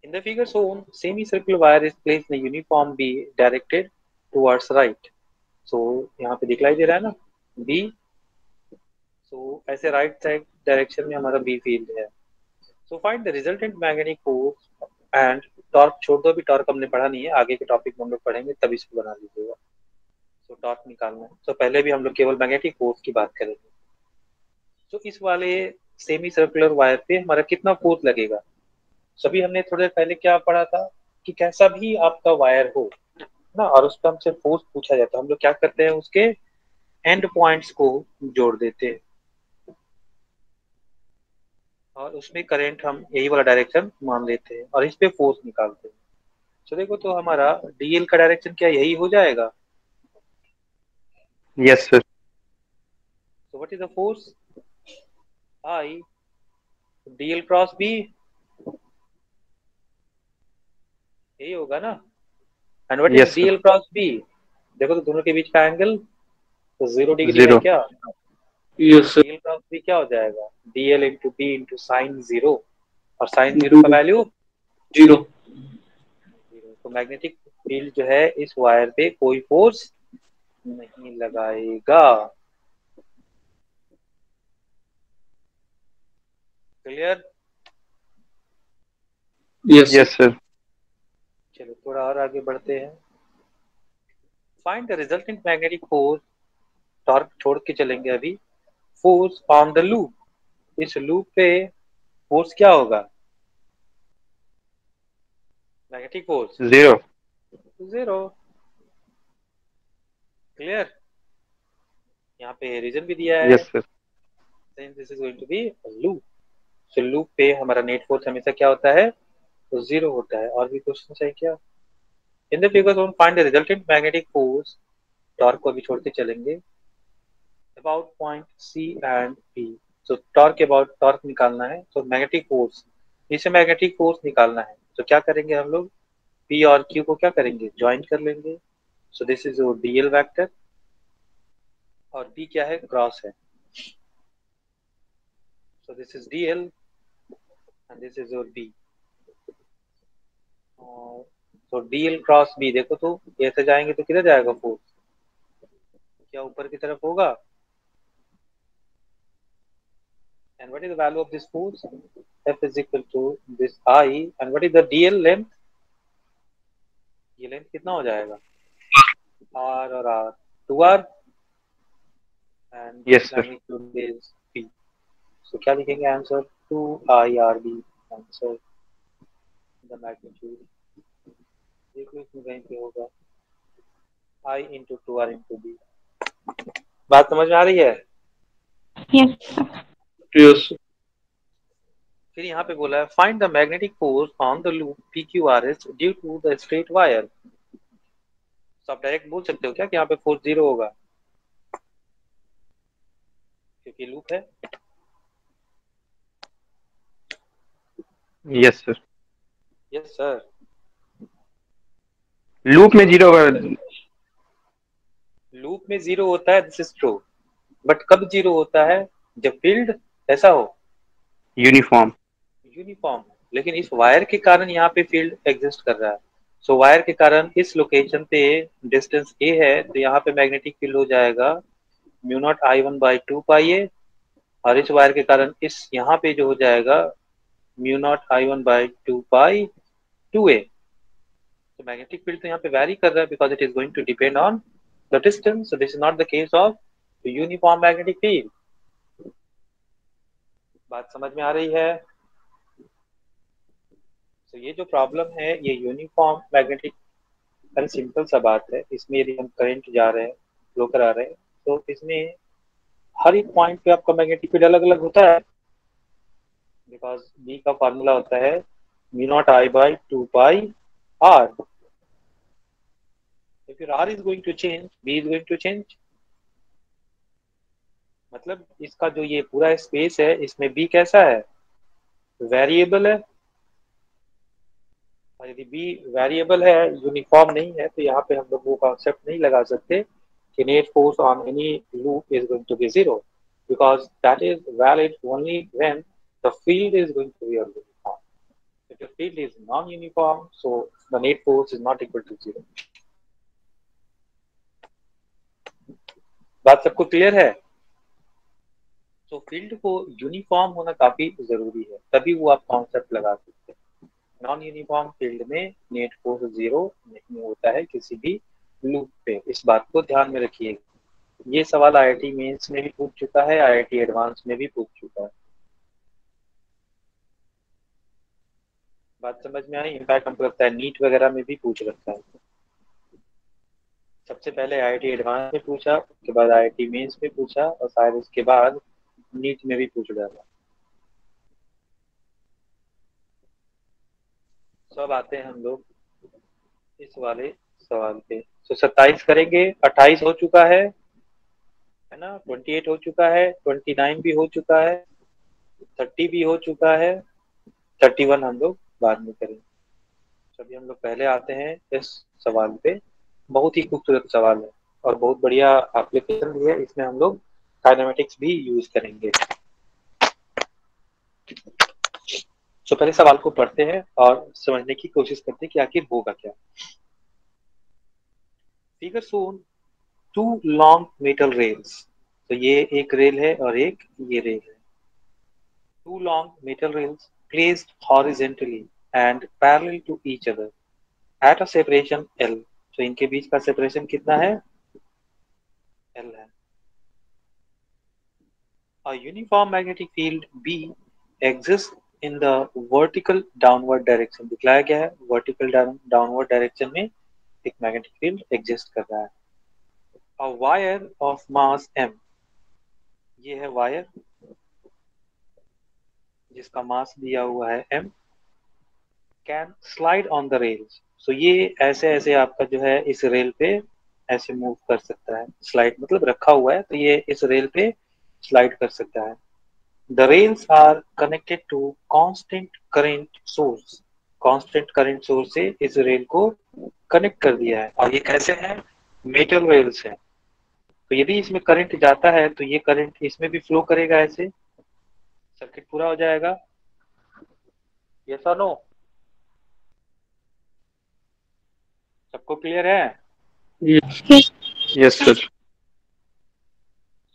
in the figure shown semicircular wire is placed in a uniform B directed towards right। so यहाँ पे दिखलाई दे रहा है ना B, so ऐसे राइट साइड डायरेक्शन में हमारा B फील्ड है। so find the resultant magnetic force and torque छोड़ दो, अभी टॉर्क हमने पढ़ा नहीं है, आगे के टॉपिक में हम लोग पढ़ेंगे तब इसको बना लीजिएगा। तो टॉर्क निकालना है, तो पहले भी हम लोग केवल मैग्नेटिक फोर्स की बात करेंगे। तो इस वाले सेमी सर्कुलर वायर पे हमारा कितना फोर्स लगेगा। सभी हमने थोड़ी देर पहले क्या पढ़ा था कि कैसा भी आपका वायर हो ना और उस पर हमसे फोर्स पूछा जाता है, हम लोग क्या करते हैं, उसके एंड पॉइंट्स को जोड़ देते हैं और उसमें करंट हम यही वाला डायरेक्शन मान लेते हैं और इस पे फोर्स निकालते हैं। तो देखो तो हमारा डीएल का डायरेक्शन क्या यही हो जाएगा। Yes, sir. So what is the force? I dl cross B, यही होगा ना। And what is Yes, sir. DL cross B, देखो तो दोनों के बीच का एंगल तो 0 डिग्री है 0. क्या। Yes, sir. DL cross B क्या हो जाएगा, DL into B into sine zero, और साइन जीरो का वैल्यू 0. तो मैग्नेटिक फील्ड जो है इस वायर पे कोई फोर्स नहीं लगाएगा। Clear? Yes, sir. Yes, sir. चलो थोड़ा और आगे बढ़ते हैं। Find the resultant magnetic force, torque छोड़ के चलेंगे अभी। फोर्स ऑन द लूप, इस लूप पे फोर्स क्या होगा, मैग्नेटिक फोर्स 0. जीरो। क्लियर? यहाँ पे रीजन भी दिया है, Yes, sir. This is going to be loop. तो लूप पे हमारा नेट फोर्स हमेशा क्या होता है, तो जीरो होता है। और भी क्वेश्चन है क्या। In the figure one find the resultant magnetic force, torque को अभी छोड़ते चलेंगे, about point C and P. तो टॉर्क अबाउट टॉर्क निकालना है, तो मैग्नेटिक फोर्स, इसे मैग्नेटिक फोर्स निकालना है तो क्या करेंगे हम लोग, पी और क्यू को क्या करेंगे, ज्वाइन कर लेंगे। So this is your DL vector और पी क्या है, क्रॉस है। So this is DL and this is your B. तो डीएल क्रॉस बी, देखो तो ऐसे जाएंगे तो किधर जाएगा फोर्स, क्या ऊपर की तरफ होगा। And what is the value of this force, F is equal to this I, and what is the DL length, ये लेंथ कितना हो जाएगा, R और R, 2R, and Yes, sir. magnitude is P। so क्या लिखेंगे answer, 2IRB answer, the magnitude देख लो इसमें कहीं पे होगा, I into 2R into B। बात समझ में आ रही है। Yes, sir. Yes, sir. फिर यहाँ पे बोला है find the magnetic force on the loop PQRS due to the straight wire. तो आप डायरेक्ट बोल सकते हो क्या कि यहाँ पे फोर्स जीरो होगा क्योंकि लूप है। Yes, sir. Yes sir. Loop में 0 होगा। लूप में जीरो होता है, दिस इज ट्रू, बट कब जीरो होता है, जब फील्ड ऐसा हो, यूनिफॉर्म। यूनिफॉर्म। लेकिन इस वायर के कारण यहाँ पे फील्ड एग्जिस्ट कर रहा है। सो वायर के कारण इस लोकेशन पे डिस्टेंस ए है तो यहाँ पे मैग्नेटिक फील्ड हो जाएगा म्यू नॉट I1/2 पाई ए और इस वायर के कारण इस यहाँ पे जो हो जाएगा mu naught I1 by 2 pi 2a। तो मैग्नेटिक फील्ड तो यहाँ पे वैरी कर रहा है because it is going to depend on the distance, so this is not the case of uniform magnetic field. बात समझ में आ रही है? तो ये जो प्रॉब्लम है ये यूनिफॉर्म मैग्नेटिक, अरे सिंपल सा बात है, इसमें यदि हम करंट जा रहे हैं, फ्लो करा रहे हैं, तो इसमें हर एक पॉइंट पे आपका मैग्नेटिक फील्ड अलग अलग होता है बिकॉज बी का फॉर्मूला होता है mu naught I by 2 pi r। if your r is going to change, b is going to change। मतलब इसका जो ये पूरा स्पेस है इसमें b कैसा है, वेरिएबल है। और यदि b वेरिएबल है, यूनिफॉर्म नहीं है, तो यहाँ पे हम लोग वो कॉन्सेप्ट नहीं लगा सकते कि net force on any loop is going to be zero, because that is valid only when the field is going to be uniform. if your field is non-uniform, so the net force is not equal to zero। बात सबको clear है? तो field को uniform होना काफी जरूरी है, तभी वो आप कॉन्सेप्ट लगा सकते हैं। नॉन यूनिफॉर्म फील्ड में नेट फोर्स जीरो नहीं होता है किसी भी लूप पे, इस बात को ध्यान में रखिएगा। ये सवाल IIT मेंस में भी पूछ चुका है, IIT एडवांस में भी पूछ चुका है। बात समझ में आई? इनफैक्ट हमको लगता है नीट वगैरह में भी पूछ रखा है। सबसे पहले IIT एडवांस में पूछा, उसके बाद IIT मेंस में पूछा, और शायद उसके बाद नीट में भी पूछ डाला। सब आते हैं हम लोग इस वाले सवाल पे। तो 27 करेंगे, 28 हो चुका है ना, 28 हो चुका है, 29 भी हो चुका है, 30 भी हो चुका है, 31 हम लोग बाद में करेंगे। अभी हम लोग पहले आते हैं इस सवाल पे। बहुत ही खूबसूरत सवाल है और बहुत बढ़िया एप्लीकेशन भी है, इसमें हम लोग काइनेमेटिक्स भी यूज करेंगे। तो पहले सवाल को पढ़ते हैं और समझने की कोशिश करते हैं कि आखिर होगा क्या। Figure shown two long metal rails, तो ये एक रेल है और एक ये रेल है। Two long metal rails placed horizontally and parallel to each other at a separation L। तो इनके बीच का सेपरेशन कितना है, L है। A uniform magnetic field B exists in the vertical downward direction। दिखलाया गया है vertical downward direction में एक मैग्नेटिक फील्ड एग्जिस्ट कर रहा है। A wire of mass m, ये है वायर जिसका मास दिया हुआ है m, can slide on the rails। so ये ऐसे ऐसे आपका जो है इस रेल पे ऐसे मूव कर सकता है। स्लाइड मतलब रखा हुआ है, तो ये इस रेल पे स्लाइड कर सकता है। The rails are connected to constant current source। constant current source से इस रेल को कनेक्ट कर दिया है, और ये कैसे है, मेटल रेल्स है। तो यदि इसमें करंट जाता है तो ये करंट इसमें भी फ्लो करेगा, ऐसे सर्किट पूरा हो जाएगा। यस और नो? सबको क्लियर है? Yes. Yes, sir.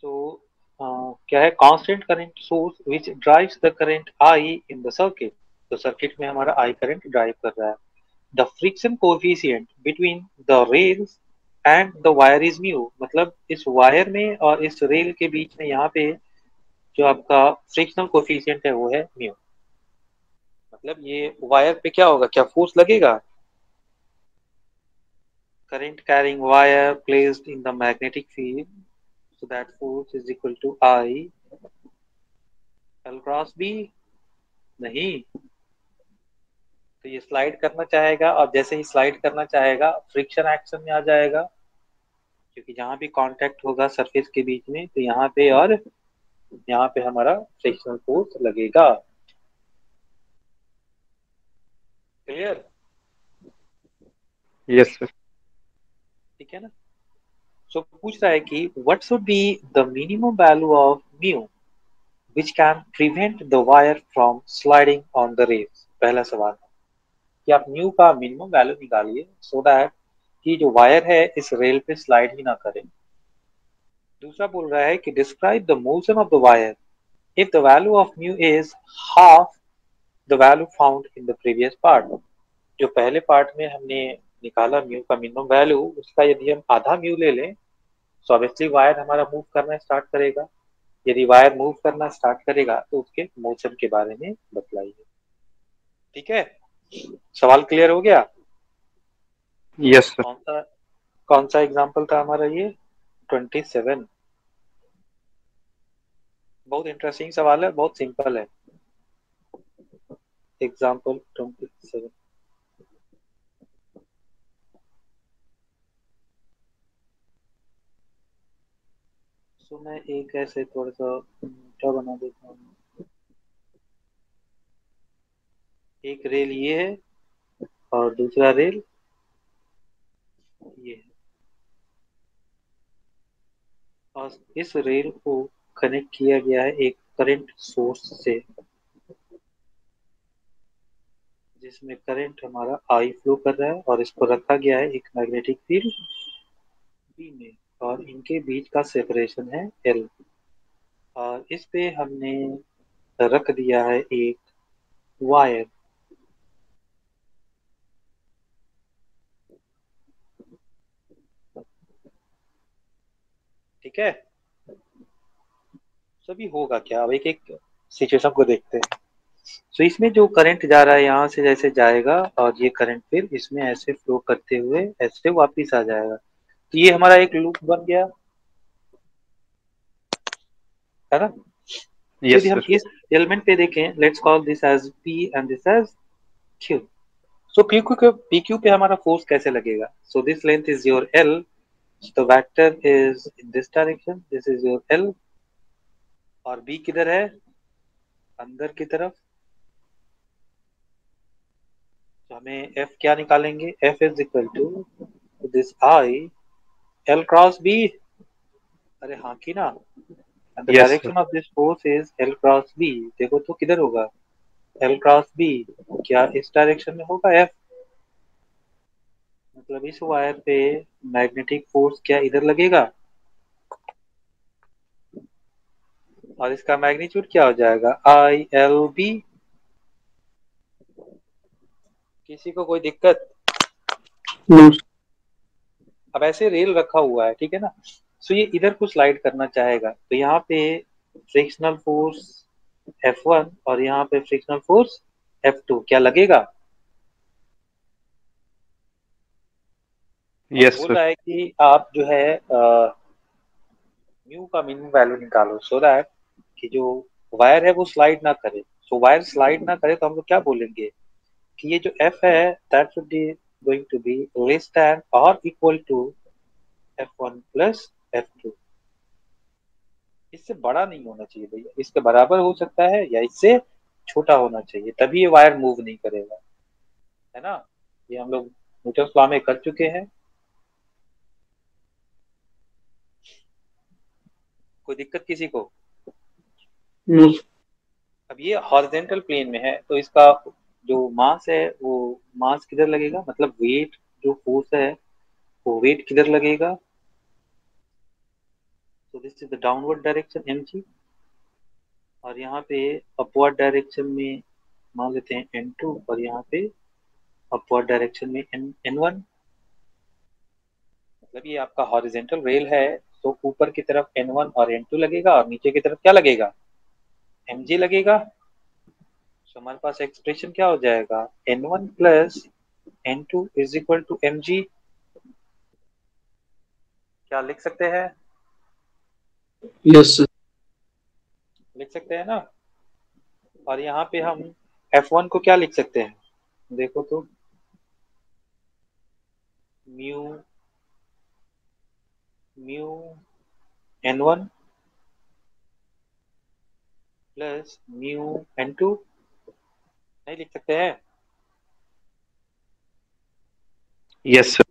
तो क्या है, constant current source which drives the current I in the circuit. तो सर्किट में हमारा I करंट ड्राइव कर रहा है। The friction coefficient between the rails and the wire is mu. मतलब इस वायर में और इस रेल के बीच में यहाँ पे जो आपका फ्रिक्शनल कोएफिशिएंट है वो है म्यू। मतलब ये वायर पे क्या होगा, क्या फोर्स लगेगा, current carrying wire placed in the magnetic field, so that force is equal to I L cross B। नहीं, तो ये स्लाइड करना चाहेगा, और जैसे ही स्लाइड करना चाहेगा फ्रिक्शन एक्शन में आ जाएगा, क्योंकि जहां भी कांटेक्ट होगा सरफेस के बीच में तो यहाँ पे और यहाँ पे हमारा फ्रिक्शनल फोर्स लगेगा। क्लियर? Yes, sir. ठीक है ना? सो पूछ रहा है कि what should be the minimum value of mu which can prevent the wire from sliding on the rails। पहला सवाल है कि आप म्यू का मिनिमम वैल्यू निकालिए सो दैट कि जो वायर है इस रेल पे स्लाइड ही ना करे। दूसरा बोल रहा है कि describe the motion of the wire if the value of mu is half the value found in the previous part, जो पहले पार्ट में हमने निकाला म्यू का मिनिमम वैल्यू, उसका यदि हम आधा म्यू ले लें तो ऑब्वियसली वायर हमारा मूव करना स्टार्ट करेगा। यदि वायर मूव करना स्टार्ट करेगा तो उसके मोशन के बारे में बतलाइए। ठीक है, सवाल क्लियर हो गया? Yes, sir. कौन सा एग्जाम्पल था हमारा ये? 27। बहुत इंटरेस्टिंग सवाल है, बहुत सिंपल है। एग्जाम्पल 27। तो मैं एक ऐसे थोड़ा सा मोटा बना देता हूँ। एक रेल ये है और दूसरा रेल ये है, और इस रेल को कनेक्ट किया गया है एक करंट सोर्स से, जिसमें करंट हमारा आई फ्लो कर रहा है, और इसको रखा गया है एक मैग्नेटिक फील्ड बी में, और इनके बीच का सेपरेशन है एल, और इस पे हमने रख दिया है एक वायर। ठीक है, सभी होगा क्या, अब एक एक सिचुएशन को देखते हैं। तो इसमें जो करंट जा रहा है यहाँ से जैसे जाएगा, और ये करंट फिर इसमें ऐसे फ्लो करते हुए ऐसे वापिस आ जाएगा, तो ये हमारा एक लूप बन गया, है ना? Yes, यदि हम sir. इस एलिमेंट पे देखें, let's call this as P and this as Q। So PQ पे हमारा फोर्स कैसे लगेगा? So this length is your L, the vector is in this direction, this is your L, और B किधर है? अंदर की तरफ। तो हमें F क्या निकालेंगे? F is equal to this I L cross B। अरे हाँ की ना, and the Yes, sir. direction of this force is L cross B। देखो तो किधर होगा? L cross B। क्या इस डायरेक्शन में होगा F? मतलब इस वायर पे मैग्नेटिक फोर्स क्या इधर लगेगा, और इसका मैग्नीट्यूड क्या हो जाएगा? ILB। किसी को कोई दिक्कत? No. अब ऐसे रेल रखा हुआ है, ठीक है ना, सो ये इधर को स्लाइड करना चाहेगा, तो यहाँ पे फ्रिक्शनल फोर्स F1 और यहाँ पे फ्रिक्शनल फोर्स F2 क्या लगेगा? और Yes, बोल sir. रहा है कि आप जो है म्यू का मिनिमम वैल्यू निकालो, सो दैट कि जो वायर है वो स्लाइड ना करे। सो वायर स्लाइड ना करे तो हम लोग क्या बोलेंगे कि ये जो F है that should be going to be less than और equal to F1 plus F2। इससे बड़ा नहीं होना चाहिए भैया, इसके बराबर हो सकता है या इससे छोटा होना चाहिए, तभी ये वायर मूव नहीं करेगा, है ना? ये हम लोग न्यूटन लॉ में कर चुके हैं। कोई दिक्कत किसी को? No. अब ये हॉरिजॉन्टल प्लेन में है, तो इसका जो मास है वो मास किधर लगेगा, मतलब वेट जो फोर्स है वो वेट किधर लगेगा? तो this is the downward direction mg, और यहाँ पे अपवर्ड डायरेक्शन में मान लेते हैं n2, और यहाँ पे अपवर्ड डायरेक्शन में n1। मतलब ये आपका हॉरिजॉन्टल रेल है, तो ऊपर की तरफ n1 और n2 लगेगा, और नीचे की तरफ क्या लगेगा? mg लगेगा। तो हमारे पास एक्सप्रेशन क्या हो जाएगा? n1 plus n2 is equal to mg। क्या लिख सकते हैं? Yes, sir. लिख सकते हैं ना? और यहाँ पे हम F1 को क्या लिख सकते हैं? देखो तो, mu mu n1 plus mu n2, नहीं लिख सकते हैं? Yes, sir.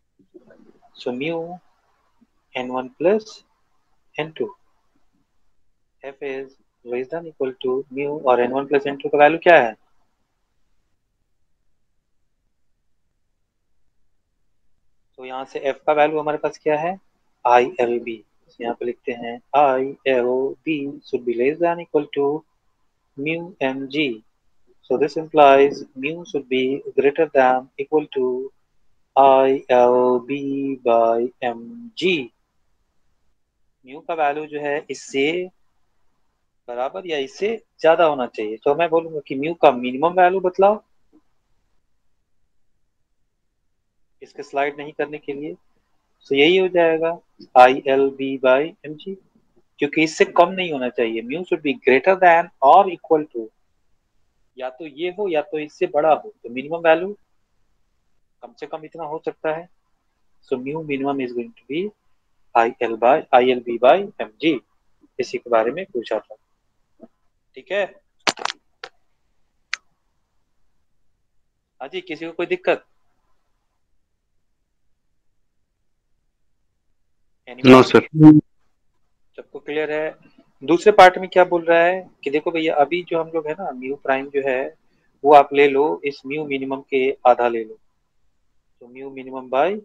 So mu n1 plus n2, F is less than equal to mu, और n1 प्लस n2 का वैल्यू क्या है? तो यहाँ से F का वैल्यू हमारे पास क्या है? ILB। यहाँ पे लिखते हैं ILB should be less than equal to mu mg. So this implies mu should be greater than equal to ILB by mg. Mu का वैल्यू जो है इससे बराबर या इससे ज्यादा होना चाहिए। तो मैं बोलूंगा कि म्यू का मिनिमम वैल्यू बतलाओ इसके स्लाइड नहीं करने के लिए। तो यही हो जाएगा ILB बाई mg, क्योंकि इससे कम नहीं होना चाहिए। Mu should be greater than और इक्वल टू, या तो ये हो या तो इससे बड़ा हो। तो मिनिमम वैल्यू कम से कम इतना हो सकता है। So mu minimum is going to be ILB by mg। इसी के बारे में पूछा था, ठीक है। हाँ जी, किसी को कोई दिक्कत? No, anyone? sir. सबको क्लियर है? दूसरे पार्ट में क्या बोल रहा है कि देखो भैया, अभी जो हम लोग है ना, म्यू प्राइम जो है वो आप ले लो इस म्यू मिनिमम के आधा ले लो। तो म्यू मिनिमम बाई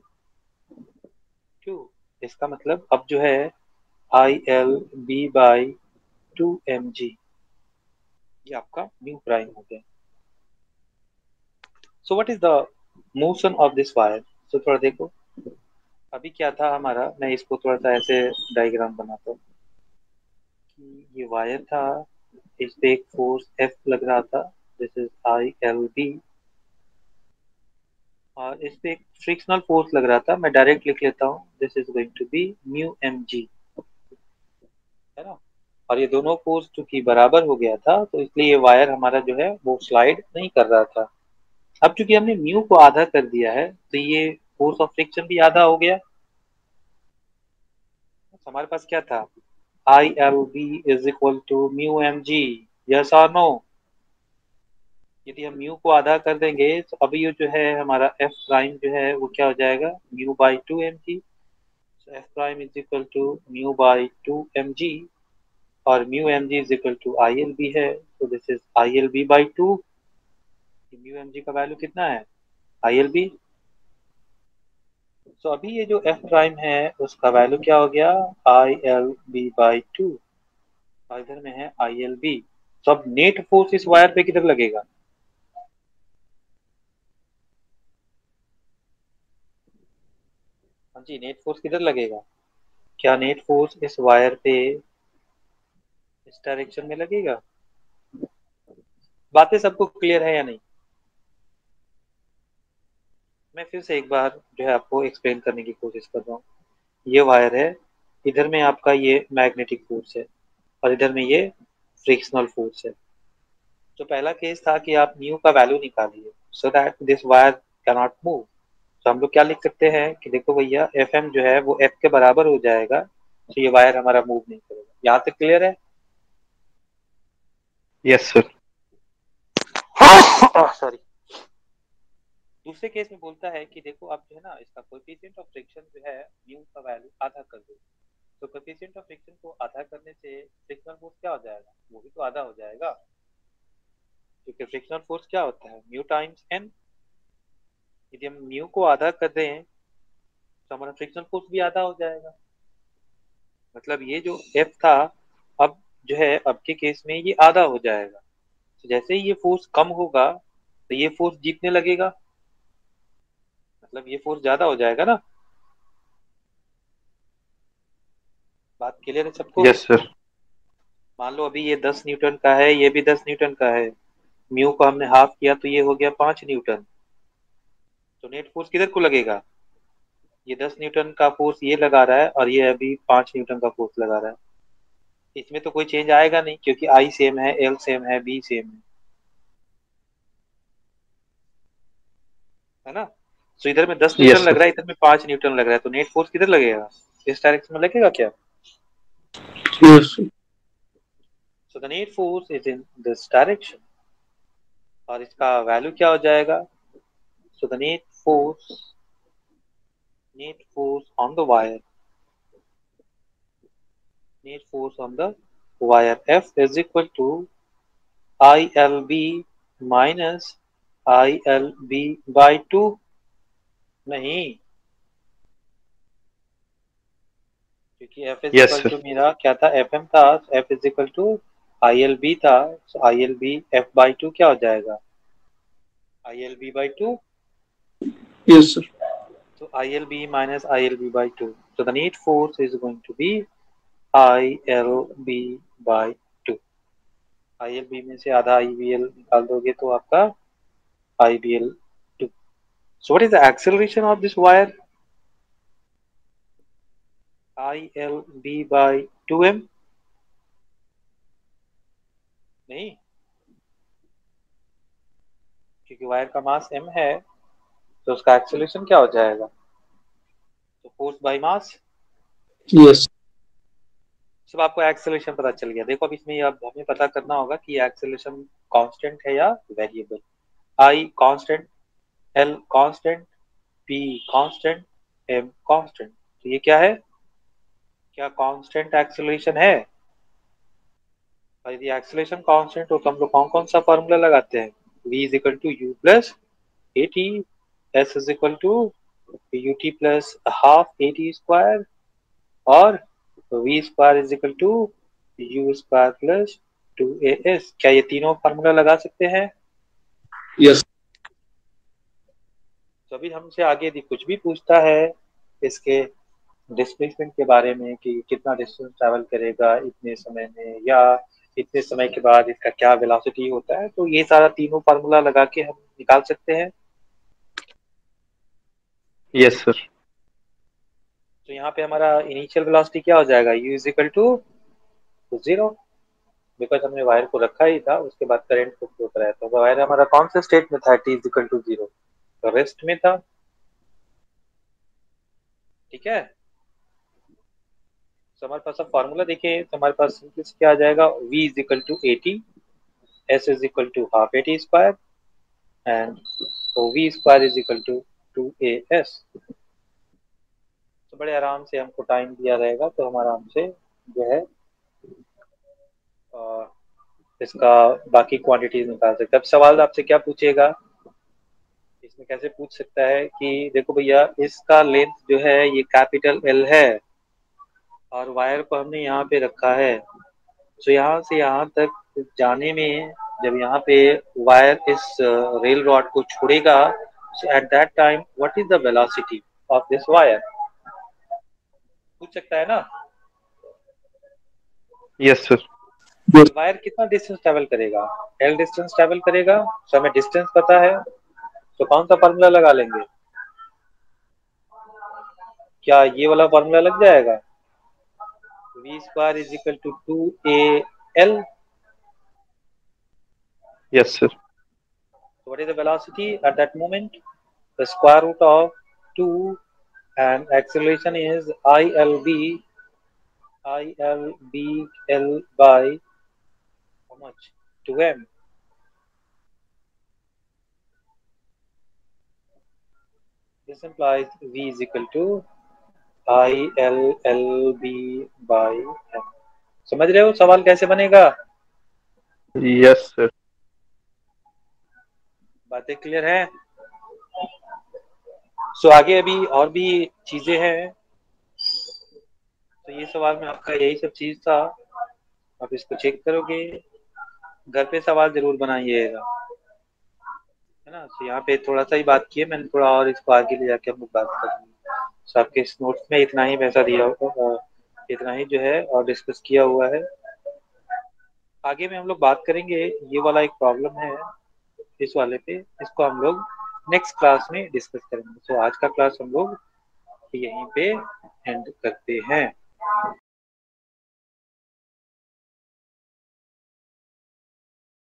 2। इसका मतलब अब जो है ILB बाई 2mg, ये आपका म्यू प्राइम हो गया। सो what is the motion of this wire? तो थोड़ा देखो, अभी क्या था हमारा, मैं इसको थोड़ा सा ऐसे डायग्राम बनाता हूँ कि ये वायर था, इस पे एक फोर्स F लग रहा था, दिस इज ILB, और इस पे एक फ्रिक्शनल फोर्स लग रहा था। मैं डायरेक्ट लिख लेता हूँ, this is going to be mu mg, है ना। और ये दोनों फोर्स चूंकि बराबर हो गया था, तो इसलिए ये वायर हमारा जो है वो स्लाइड नहीं कर रहा था। अब चूंकि हमने म्यू को आधा कर दिया है, तो ये फोर्स ऑफ फ्रिक्शन भी आधा हो गया। तो हमारे पास क्या था, ILB is equal to mu mg, yes और नो। यदि हम म्यू को आधा कर देंगे तो अभी ये जो है हमारा एफ प्राइम जो है वो क्या हो जाएगा, mu by 2mg। F prime is equal to mu by 2mg, और mu mg is equal to ILB है, तो this is ILB by 2। Mu mg का वैल्यू कितना है, ILB। तो अभी ये जो एफ प्राइम है उसका वैल्यू क्या हो गया, ILB बाई 2, और इधर में है ILB। तो अब नेट फोर्स इस वायर पे किधर लगेगा, हाँ जी, नेट फोर्स किधर लगेगा? क्या नेट फोर्स इस वायर पे इस डायरेक्शन में लगेगा? बातें सबको क्लियर है या नहीं? मैं फिर से एक बार जो है आपको एक्सप्लेन करने की कोशिश कर रहा हूँ। ये वायर है, इधर में आपका ये मैग्नेटिक फोर्स है, और इधर में ये फ्रिक्शनल फोर्स है। तो पहला केस था कि आप म्यू का वैल्यू निकालिए so that this wire can not move. तो हम लोग क्या लिख सकते हैं कि देखो भैया, एफ एम जो है वो एफ के बराबर हो जाएगा, तो ये वायर हमारा मूव नहीं करेगा। यहाँ तक क्लियर है? Yes, sir. सॉरी। दूसरे केस में बोलता है कि देखो आप जो है ना, इसका कोएफिशिएंट ऑफ फ्रिक्शन जो है म्यू का वैल्यू आधा कर दो। तो कोएफिशिएंट ऑफ फ्रिक्शन को आधा करने से फ्रिक्शनल फोर्स क्या हो जाएगा, वो भी तो आधा हो जाएगा, क्योंकि फ्रिक्शनल फोर्स क्या होता है, म्यू टाइम्स एन। यदि हम म्यू को आधा कर दें तो हमारा फ्रिक्शनल फोर्स भी आधा हो जाएगा। मतलब ये जो एफ था, अब जो है अब के केस में ये आधा हो जाएगा। तो जैसे ही ये फोर्स कम होगा तो ये फोर्स जीतने लगेगा, मतलब ये फोर्स ज्यादा हो जाएगा ना। बात क्लियर है सबको? Yes, sir. मान लो अभी ये 10 न्यूटन का है, ये भी 10 न्यूटन का है, म्यू को हमने हाफ किया तो ये हो गया 5 न्यूटन। तो नेट फोर्स किधर को लगेगा, ये 10 न्यूटन का फोर्स ये लगा रहा है, और ये अभी 5 न्यूटन का फोर्स लगा रहा है। इसमें तो कोई चेंज आएगा नहीं, क्योंकि आई सेम है, एल सेम है, बी सेम है ना। तो इधर में 10 न्यूटन Yes, लग sir. रहा है, इधर में 5 न्यूटन लग रहा है, तो नेट फोर्स किधर लगेगा, इस डायरेक्शन में लगेगा क्या? Yes. So the net force is in this direction, और इसका वैल्यू क्या हो जाएगा, so the net force on the wire, net force on the wire F is equal to ILB minus ILB by 2। नहीं, क्योंकि F is Yes, equal sir. to मेरा क्या था, FM था, F is equal to ILB था, so ILB F/2 क्या हो जाएगा? ILB/2. Yes, sir. So ILB minus ILB/2. So the net force is going to be ILB/2. ILB में से आधा IBL निकाल दोगे तो आपका IBL2. So what is the acceleration of this wire? ILB/2m. नहीं, क्योंकि वायर का मास m है तो उसका एक्सेलरेशन क्या हो जाएगा? तो फोर्स बाय मास. Yes. सब आपको एक्सेलरेशन पता चल गया. देखो अब इसमें अब हमें पता करना होगा कि एक्सेलरेशन कांस्टेंट है या variable. I constant, L constant, P constant, M constant. तो ये क्या है? क्या कांस्टेंट एक्सेलरेशन है? और यदि एक्सेलरेशन कांस्टेंट हो तो हम लोग कौन कौन सा फॉर्मूला लगाते हैं? V is equal to U plus AT, S is equal to UT plus half AT square, और V square is equal to U square plus 2AS. क्या ये तीनों फार्मूला लगा सकते हैं? Yes. तो अभी हमसे आगे यदि कुछ भी पूछता है इसके डिस्प्लेसमेंट के बारे में कि कितना डिस्टेंस ट्रैवल करेगा इतने समय में, या इतने समय के बाद इसका क्या वेलोसिटी होता है, तो ये सारा तीनों फार्मूला लगा के हम निकाल सकते हैं. Yes, sir. तो यहाँ पे हमारा इनिशियल वेलोसिटी क्या हो जाएगा? U is equal to 0, because हमने वायर को रखा ही था, उसके बाद करंट को फ्लो कराया. तो वायर हमारा कौन से स्टेट में था? T इज इक्वल टू 0, तो रेस्ट में था. ठीक है. तो हमारे पास अब फॉर्मूला देखिए, तो हमारे पास सिंपल क्या आ जाएगा? V is equal to AT, S is equal to half AT square, and V square is equal to 2AS. तो बड़े आराम से हमको टाइम दिया रहेगा तो हम आराम से जो है इसका बाकी क्वांटिटीज निकाल सकते हैं. अब सवाल आपसे क्या पूछेगा, इसमें कैसे पूछ सकता है कि देखो भैया इसका लेंथ जो है ये कैपिटल L है और वायर को हमने यहाँ पे रखा है. तो यहाँ से यहाँ तक जाने में जब यहाँ पे वायर इस रेल रॉड को छोड़ेगा, so at that time what is the velocity of this wire? पूछ सकता है ना. Yes, sir. वायर कितना डिस्टेंस ट्रेवल करेगा? L डिस्टेंस ट्रेवल करेगा. तो हमें डिस्टेंस पता है, तो कौन सा फॉर्मूला लगा लेंगे? क्या ये वाला फॉर्मूला लग जाएगा? V square is equal to 2AL. Yes, sir. So what is the velocity at that moment? The square root of 2, and acceleration is ILBL by how much? 2m. This implies V is equal to ILLB by m. समझ रहे हो सवाल कैसे बनेगा? Yes, sir. बातें clear है? सो आगे अभी और भी चीजें हैं. तो ये सवाल में आपका यही सब चीज था. आप इसको चेक करोगे, घर पे सवाल जरूर बनाइएगा, है ना. तो यहाँ पे थोड़ा सा ही बात की है मैंने, थोड़ा और इसको आगे ले जाके हम लोग बात करेंगे. तो आपके इस नोट्स में इतना ही पैसा दिया होगा, इतना ही जो है और डिस्कस किया हुआ है. आगे में हम लोग बात करेंगे, ये वाला एक प्रॉब्लम है इस वाले पे, इसको हम लोग नेक्स्ट क्लास में डिस्कस करेंगे. तो आज का क्लास हम लोग यहीं पे एंड करते हैं.